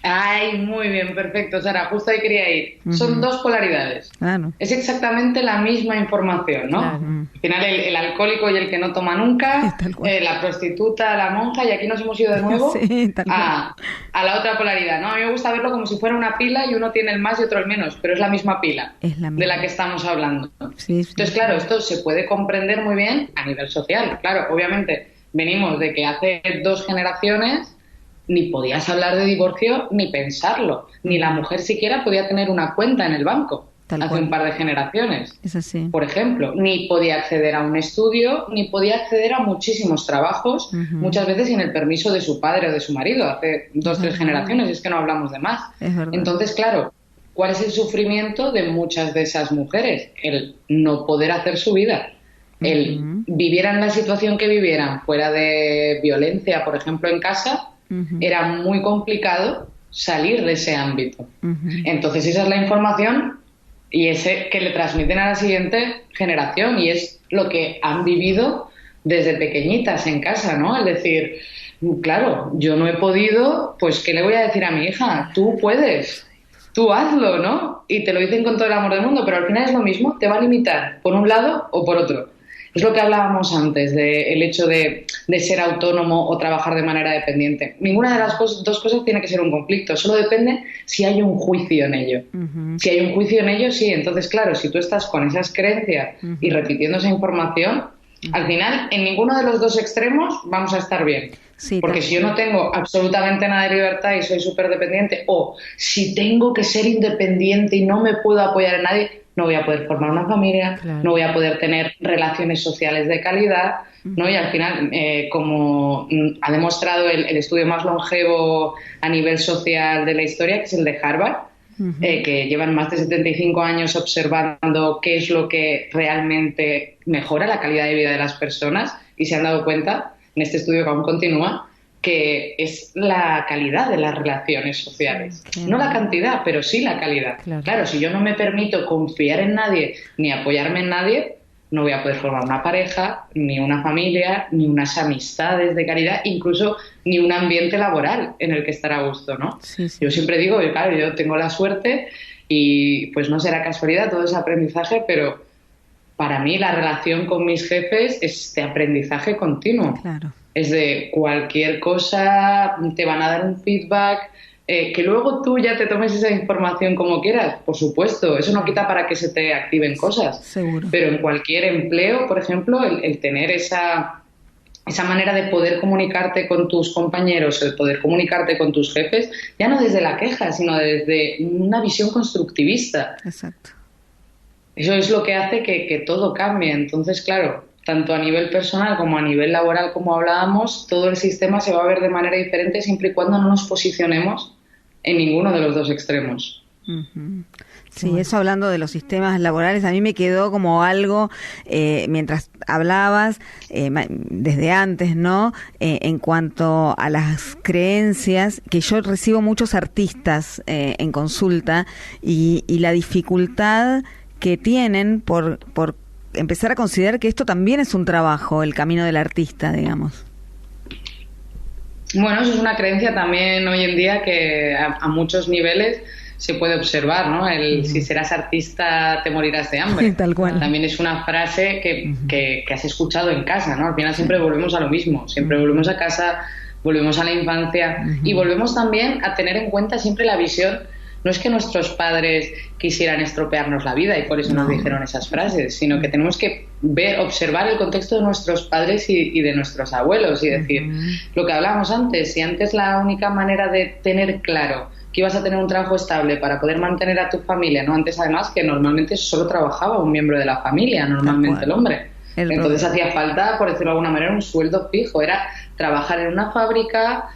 S3: Ay, muy bien, perfecto, Sara, justo ahí quería ir. Son dos polaridades.
S2: Claro.
S3: Es exactamente la misma información, ¿no?
S1: Claro.
S3: Al final el alcohólico y el que no toma nunca, la prostituta, la monja, y aquí nos hemos ido de nuevo a la otra polaridad, ¿no? A mí me gusta verlo como si fuera una pila y uno tiene el más y otro el menos, pero es la misma pila de la que estamos hablando. Entonces, claro, esto se puede comprender muy bien a nivel social. Claro, obviamente venimos de que hace 2 generaciones ni podías hablar de divorcio ni pensarlo, ni la mujer siquiera podía tener una cuenta en el banco hace un par de generaciones.
S2: Es así.
S3: Por ejemplo, ni podía acceder a un estudio, ni podía acceder a muchísimos trabajos, muchas veces sin el permiso de su padre o de su marido, hace 2 o 3 generaciones, es que no hablamos de más. Entonces, claro, ¿cuál es el sufrimiento de muchas de esas mujeres? El no poder hacer su vida. El vivieran la situación que vivieran fuera de violencia, por ejemplo, en casa, era muy complicado salir de ese ámbito. Entonces esa es la información y ese que le transmiten a la siguiente generación, y es lo que han vivido desde pequeñitas en casa, ¿no? Es decir, claro, yo no he podido, pues ¿qué le voy a decir a mi hija? Tú puedes, tú hazlo, ¿no? Y te lo dicen con todo el amor del mundo, pero al final es lo mismo, te va a limitar por un lado o por otro. Es lo que hablábamos antes, del hecho de ser autónomo o trabajar de manera dependiente. Ninguna de las dos cosas tiene que ser un conflicto, solo depende si hay un juicio en ello. Si hay un juicio en ello, sí. Entonces, claro, si tú estás con esas creencias y repitiendo esa información, al final, en ninguno de los dos extremos vamos a estar bien. Porque si yo no tengo absolutamente nada de libertad y soy súper dependiente, o si tengo que ser independiente y no me puedo apoyar en nadie, no voy a poder formar una familia, no voy a poder tener relaciones sociales de calidad, ¿no? Y al final, como ha demostrado el estudio más longevo a nivel social de la historia, que es el de Harvard, que llevan más de 75 años observando qué es lo que realmente mejora la calidad de vida de las personas, y se han dado cuenta, en este estudio que aún continúa, que es la calidad de las relaciones sociales. No la cantidad, pero sí la calidad. Claro, si yo no me permito confiar en nadie ni apoyarme en nadie, no voy a poder formar una pareja, ni una familia, ni unas amistades de calidad, incluso ni un ambiente laboral en el que estar a gusto, ¿no? Yo siempre digo, claro, yo tengo la suerte y pues no será casualidad todo ese aprendizaje, pero para mí la relación con mis jefes es de aprendizaje continuo. Es de cualquier cosa, te van a dar un feedback, que luego tú ya te tomes esa información como quieras, por supuesto, eso no quita para que se te activen cosas.
S2: Seguro.
S3: Pero en cualquier empleo, por ejemplo, el tener esa manera de poder comunicarte con tus compañeros, el poder comunicarte con tus jefes, ya no desde la queja, sino desde una visión constructivista.
S2: Exacto.
S3: Eso es lo que hace que todo cambie. Entonces, claro, tanto a nivel personal como a nivel laboral, como hablábamos, todo el sistema se va a ver de manera diferente siempre y cuando no nos posicionemos en ninguno de los dos extremos.
S2: Sí, eso hablando de los sistemas laborales, a mí me quedó como algo, mientras hablabas, desde antes, ¿no? En cuanto a las creencias, que yo recibo muchos artistas en consulta y la dificultad que tienen por empezar a considerar que esto también es un trabajo, el camino del artista, digamos.
S3: Bueno, eso es una creencia también hoy en día que a muchos niveles se puede observar, ¿no? Si serás artista te morirás de hambre.
S2: Tal cual.
S3: También es una frase que has escuchado en casa, ¿no? Al final siempre volvemos a lo mismo, siempre volvemos a casa, volvemos a la infancia y volvemos también a tener en cuenta siempre la visión. No es que nuestros padres quisieran estropearnos la vida y por eso nos dijeron esas frases, sino que tenemos que observar el contexto de nuestros padres y de nuestros abuelos y decir, lo que hablábamos antes, si antes la única manera de tener claro que ibas a tener un trabajo estable para poder mantener a tu familia, ¿no? Antes además que normalmente solo trabajaba un miembro de la familia, normalmente el hombre. Entonces hacía falta, por decirlo de alguna manera, un sueldo fijo, era trabajar en una fábrica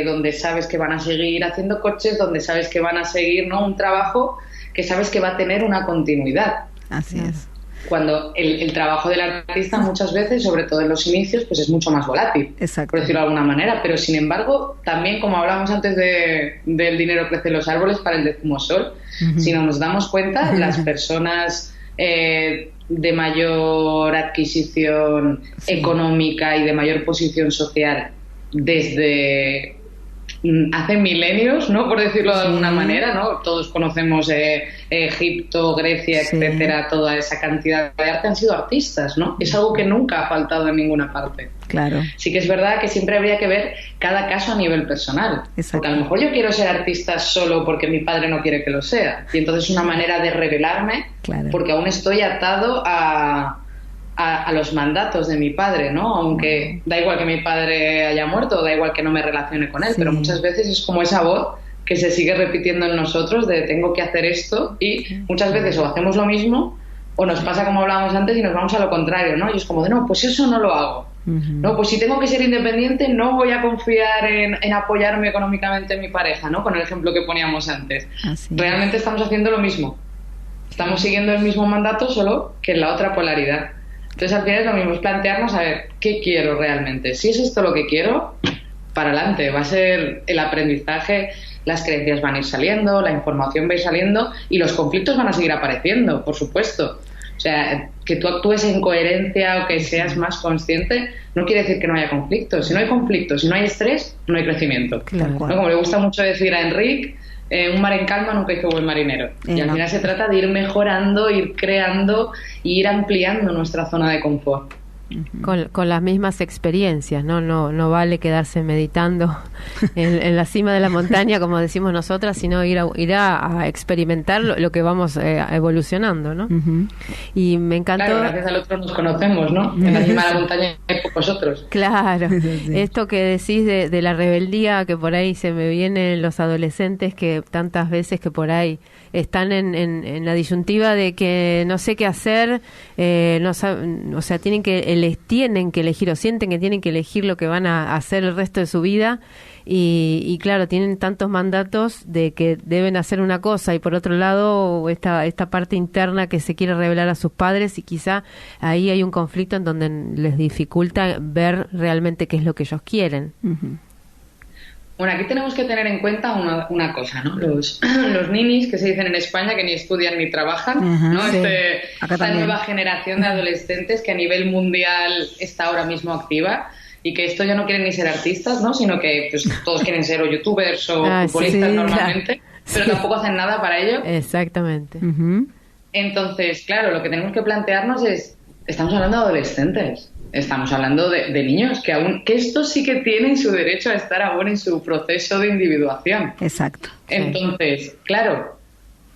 S3: donde sabes que van a seguir haciendo coches, donde sabes que van a seguir, ¿no? Un trabajo que sabes que va a tener una continuidad.
S2: Así es.
S3: Cuando el trabajo del artista muchas veces, sobre todo en los inicios, pues es mucho más volátil, por decirlo de alguna manera. Pero sin embargo, también como hablábamos antes del dinero crece en los árboles para el décimo sol, si no nos damos cuenta, las personas de mayor adquisición económica y de mayor posición social desde hace milenios, ¿no? Por decirlo de alguna manera, ¿no? Todos conocemos Egipto, Grecia, etcétera, toda esa cantidad de arte, han sido artistas, ¿no? Es algo que nunca ha faltado en ninguna parte.
S2: Claro.
S3: Sí que es verdad que siempre habría que ver cada caso a nivel personal.
S2: Exacto.
S3: Porque a lo mejor yo quiero ser artista solo porque mi padre no quiere que lo sea. Y entonces es una manera de rebelarme porque aún estoy atado a los mandatos de mi padre, ¿no? Aunque da igual que mi padre haya muerto, da igual que no me relacione con él, pero muchas veces es como esa voz que se sigue repitiendo en nosotros de tengo que hacer esto y muchas veces o hacemos lo mismo o nos pasa como hablábamos antes y nos vamos a lo contrario, ¿no? Y es como de no, pues eso no lo hago. No, pues si tengo que ser independiente no voy a confiar en apoyarme económicamente en mi pareja, ¿no? Con el ejemplo que poníamos antes. Realmente estamos haciendo lo mismo. Estamos siguiendo el mismo mandato, solo que en la otra polaridad. Entonces al final es lo mismo, es plantearnos a ver qué quiero realmente. Si es esto lo que quiero, para adelante. Va a ser el aprendizaje, las creencias van a ir saliendo, la información va a ir saliendo y los conflictos van a seguir apareciendo, por supuesto. O sea, que tú actúes en coherencia o que seas más consciente no quiere decir que no haya conflictos. Si no hay conflictos, si no hay estrés, no hay crecimiento.
S2: Claro.
S3: ¿No? Como le gusta mucho decir a Enrique, un mar en calma nunca hizo buen marinero. Y al final se trata de ir mejorando, ir creando e ir ampliando nuestra zona de confort.
S1: Con las mismas experiencias, no vale quedarse meditando en la cima de la montaña, como decimos nosotras, sino ir a experimentar lo que vamos evolucionando, ¿no? Y me encantó.
S3: Claro, gracias al otro nos conocemos, ¿no? En la cima de la montaña hay pocos otros.
S1: Claro, esto que decís de la rebeldía, que por ahí se me vienen los adolescentes que tantas veces que por ahí están en la disyuntiva de que no sé qué hacer, no saben, o sea, tienen que elegir o sienten que tienen que elegir lo que van a hacer el resto de su vida y claro, tienen tantos mandatos de que deben hacer una cosa y por otro lado esta parte interna que se quiere revelar a sus padres y quizá ahí hay un conflicto en donde les dificulta ver realmente qué es lo que ellos quieren.
S3: Bueno, aquí tenemos que tener en cuenta una cosa, ¿no? Los ninis, que se dicen en España, que ni estudian ni trabajan, ¿no? Esta nueva generación de adolescentes que a nivel mundial está ahora mismo activa y que esto ya no quieren ni ser artistas, ¿no? Sino que pues, todos quieren ser o youtubers o futbolistas normalmente, pero tampoco hacen nada para ello.
S1: Exactamente.
S3: Entonces, claro, lo que tenemos que plantearnos es, estamos hablando de adolescentes. Estamos hablando de niños que estos sí que tienen su derecho a estar aún en su proceso de individuación.
S2: Exacto.
S3: Entonces, claro,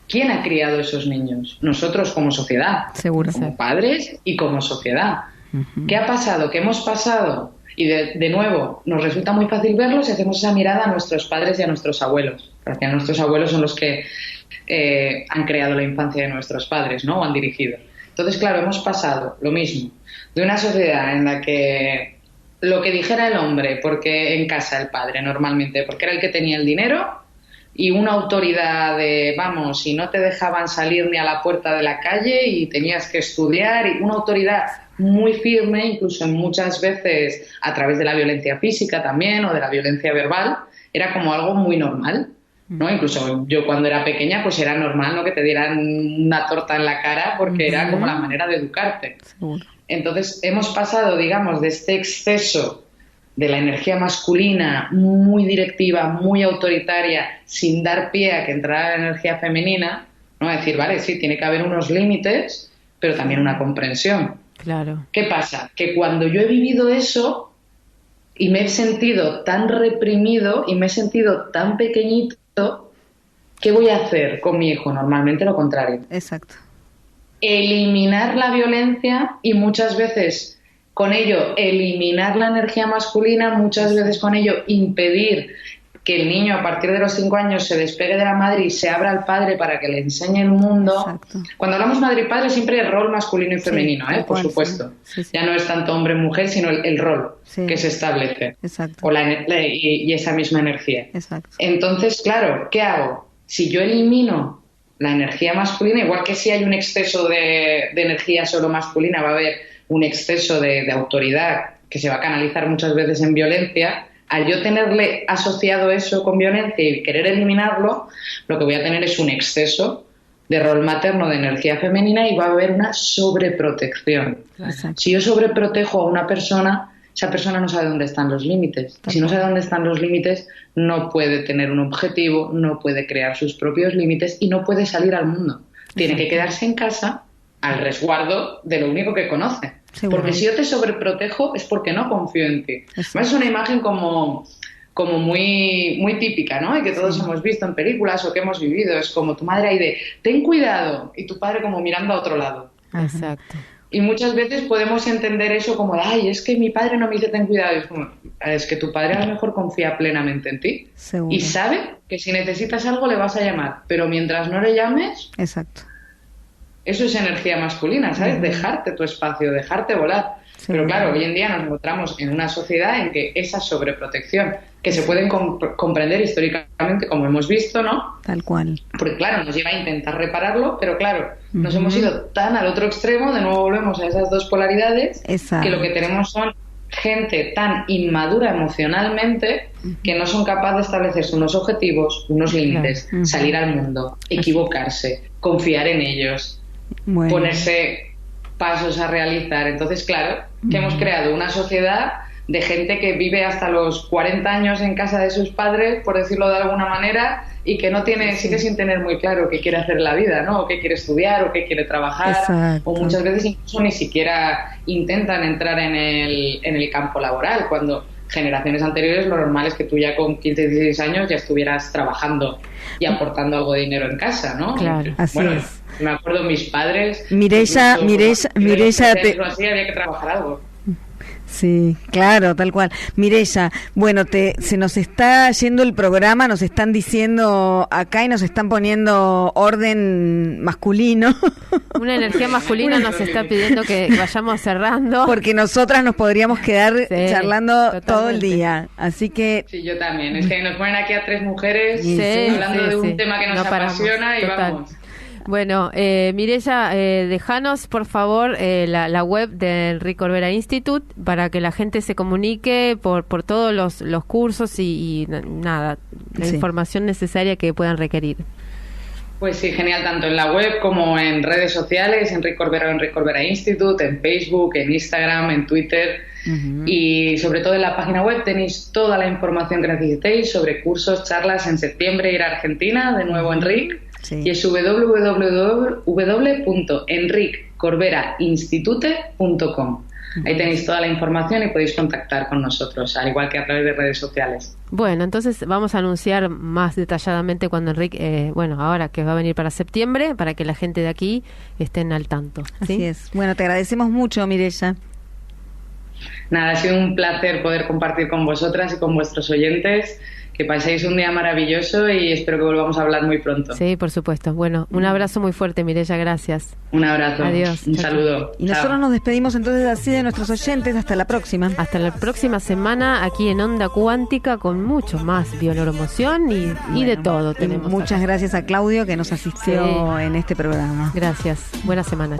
S3: ¿quién ha criado esos niños? Nosotros como sociedad,
S2: seguro,
S3: como padres y como sociedad. ¿Qué ha pasado? ¿Qué hemos pasado? Y de nuevo, nos resulta muy fácil verlo si hacemos esa mirada a nuestros padres y a nuestros abuelos, porque a nuestros abuelos son los que han creado la infancia de nuestros padres, ¿no? O han dirigido. Entonces, claro, hemos pasado lo mismo de una sociedad en la que lo que dijera el hombre, porque en casa el padre normalmente, porque era el que tenía el dinero, y una autoridad de, vamos, y no te dejaban salir ni a la puerta de la calle y tenías que estudiar, y una autoridad muy firme, incluso muchas veces a través de la violencia física también o de la violencia verbal, era como algo muy normal. ¿No? Incluso yo cuando era pequeña pues era normal, ¿no? Que te dieran una torta en la cara porque era como la manera de educarte. Entonces hemos pasado, digamos, de este exceso de la energía masculina muy directiva, muy autoritaria, sin dar pie a que entrara la energía femenina, no decir, vale, sí, tiene que haber unos límites, pero también una comprensión.
S1: Claro.
S3: ¿Qué pasa? Que cuando yo he vivido eso y me he sentido tan reprimido y me he sentido tan pequeñito, ¿qué voy a hacer con mi hijo? Normalmente lo contrario.
S2: Exacto.
S3: Eliminar la violencia y muchas veces con ello eliminar la energía masculina, muchas veces con ello impedir que el niño a partir de los 5 años se despegue de la madre y se abra al padre para que le enseñe el mundo.
S2: Exacto.
S3: Cuando hablamos madre y padre siempre el rol masculino y femenino,
S2: sí,
S3: por supuesto.
S2: Sí, sí.
S3: Ya no es tanto hombre-mujer, sino el rol que se establece.
S2: Exacto.
S3: Y esa misma energía.
S2: Exacto.
S3: Entonces, claro, ¿qué hago? Si yo elimino la energía masculina, igual que si hay un exceso de energía solo masculina, va a haber un exceso de autoridad que se va a canalizar muchas veces en violencia. Al yo tenerle asociado eso con violencia y querer eliminarlo, lo que voy a tener es un exceso de rol materno de energía femenina y va a haber una sobreprotección.
S2: Exacto.
S3: Si yo sobreprotejo a una persona, esa persona no sabe dónde están los límites. Si no sabe dónde están los límites, no puede tener un objetivo, no puede crear sus propios límites y no puede salir al mundo. Tiene que quedarse en casa al resguardo de lo único que conoce.
S2: Seguro.
S3: Porque si yo te sobreprotejo es porque no confío en ti. Es una imagen como muy, muy típica, ¿no? Y que todos hemos visto en películas o que hemos vivido. Es como tu madre ahí de, ten cuidado, y tu padre como mirando a otro lado.
S1: Exacto.
S3: Y muchas veces podemos entender eso como, ay, es que mi padre no me dice ten cuidado. Y es como, es que tu padre a lo mejor confía plenamente en ti.
S2: Seguro.
S3: Y sabe que si necesitas algo le vas a llamar. Pero mientras no le llames...
S2: Exacto.
S3: Eso es energía masculina, ¿sabes? Dejarte tu espacio, dejarte volar. Sí. Pero claro, hoy en día nos encontramos en una sociedad en que esa sobreprotección, que se pueden comprender históricamente, como hemos visto, ¿no?
S2: Tal cual.
S3: Porque claro, nos lleva a intentar repararlo, pero claro, nos hemos ido tan al otro extremo, de nuevo volvemos a esas dos polaridades, que lo que tenemos son gente tan inmadura emocionalmente que no son capaces de establecerse unos objetivos, unos límites, salir al mundo, equivocarse, confiar en ellos. Bueno. Ponerse pasos a realizar. Entonces, claro, que hemos creado una sociedad de gente que vive hasta los 40 años en casa de sus padres, por decirlo de alguna manera, y que no tiene, sigue sin tener muy claro qué quiere hacer en la vida, ¿no? O qué quiere estudiar, o qué quiere trabajar.
S2: Exacto.
S3: O muchas veces incluso ni siquiera intentan entrar en el campo laboral, cuando generaciones anteriores lo normal es que tú ya con 15, 16 años ya estuvieras trabajando y aportando algo de dinero en casa, ¿no?
S2: Claro, así es.
S3: Me acuerdo mis padres...
S2: Mireia,
S3: así había que trabajar algo.
S2: Sí, claro, tal cual. Mireia, bueno, se nos está yendo el programa, nos están diciendo acá y nos están poniendo orden masculino.
S1: Una energía masculina nos está pidiendo que vayamos cerrando.
S2: Porque nosotras nos podríamos quedar charlando totalmente todo el día, así que...
S3: Sí, yo también. Es que nos ponen aquí a 3 mujeres hablando de un tema que nos apasiona y vamos...
S1: Bueno, Mireia, déjanos por favor la web del Enric Corbera Institute para que la gente se comunique por todos los cursos y nada, la información necesaria que puedan requerir.
S3: Pues sí, genial, tanto en la web como en redes sociales, Enric Corbera o Enric Corbera Institute, en Facebook, en Instagram, en Twitter. Y sobre todo en la página web tenéis toda la información que necesitéis sobre cursos, charlas. En septiembre ir a Argentina, de nuevo Enric. Sí. Y es www.enriccorberainstitute.com. Ahí tenéis toda la información y podéis contactar con nosotros, al igual que a través de redes sociales.
S1: Bueno, entonces vamos a anunciar más detalladamente cuando Enric, ahora que va a venir para septiembre, para que la gente de aquí estén al tanto. ¿Sí?
S2: Así es. Bueno, te agradecemos mucho, Mireia.
S3: Nada, ha sido un placer poder compartir con vosotras y con vuestros oyentes. Que paséis un día maravilloso y espero que volvamos a hablar muy pronto.
S1: Sí, por supuesto. Bueno, un abrazo muy fuerte, Mireia, gracias.
S3: Un abrazo.
S1: Adiós.
S3: Un saludo.
S2: Y nosotros nos despedimos entonces así de nuestros oyentes. Hasta la próxima.
S1: Hasta la próxima semana aquí en Onda Cuántica con mucho más bioneuromoción y de todo tenemos.
S2: Muchas gracias a Claudio que nos asistió en este programa.
S1: Gracias. Buena semana.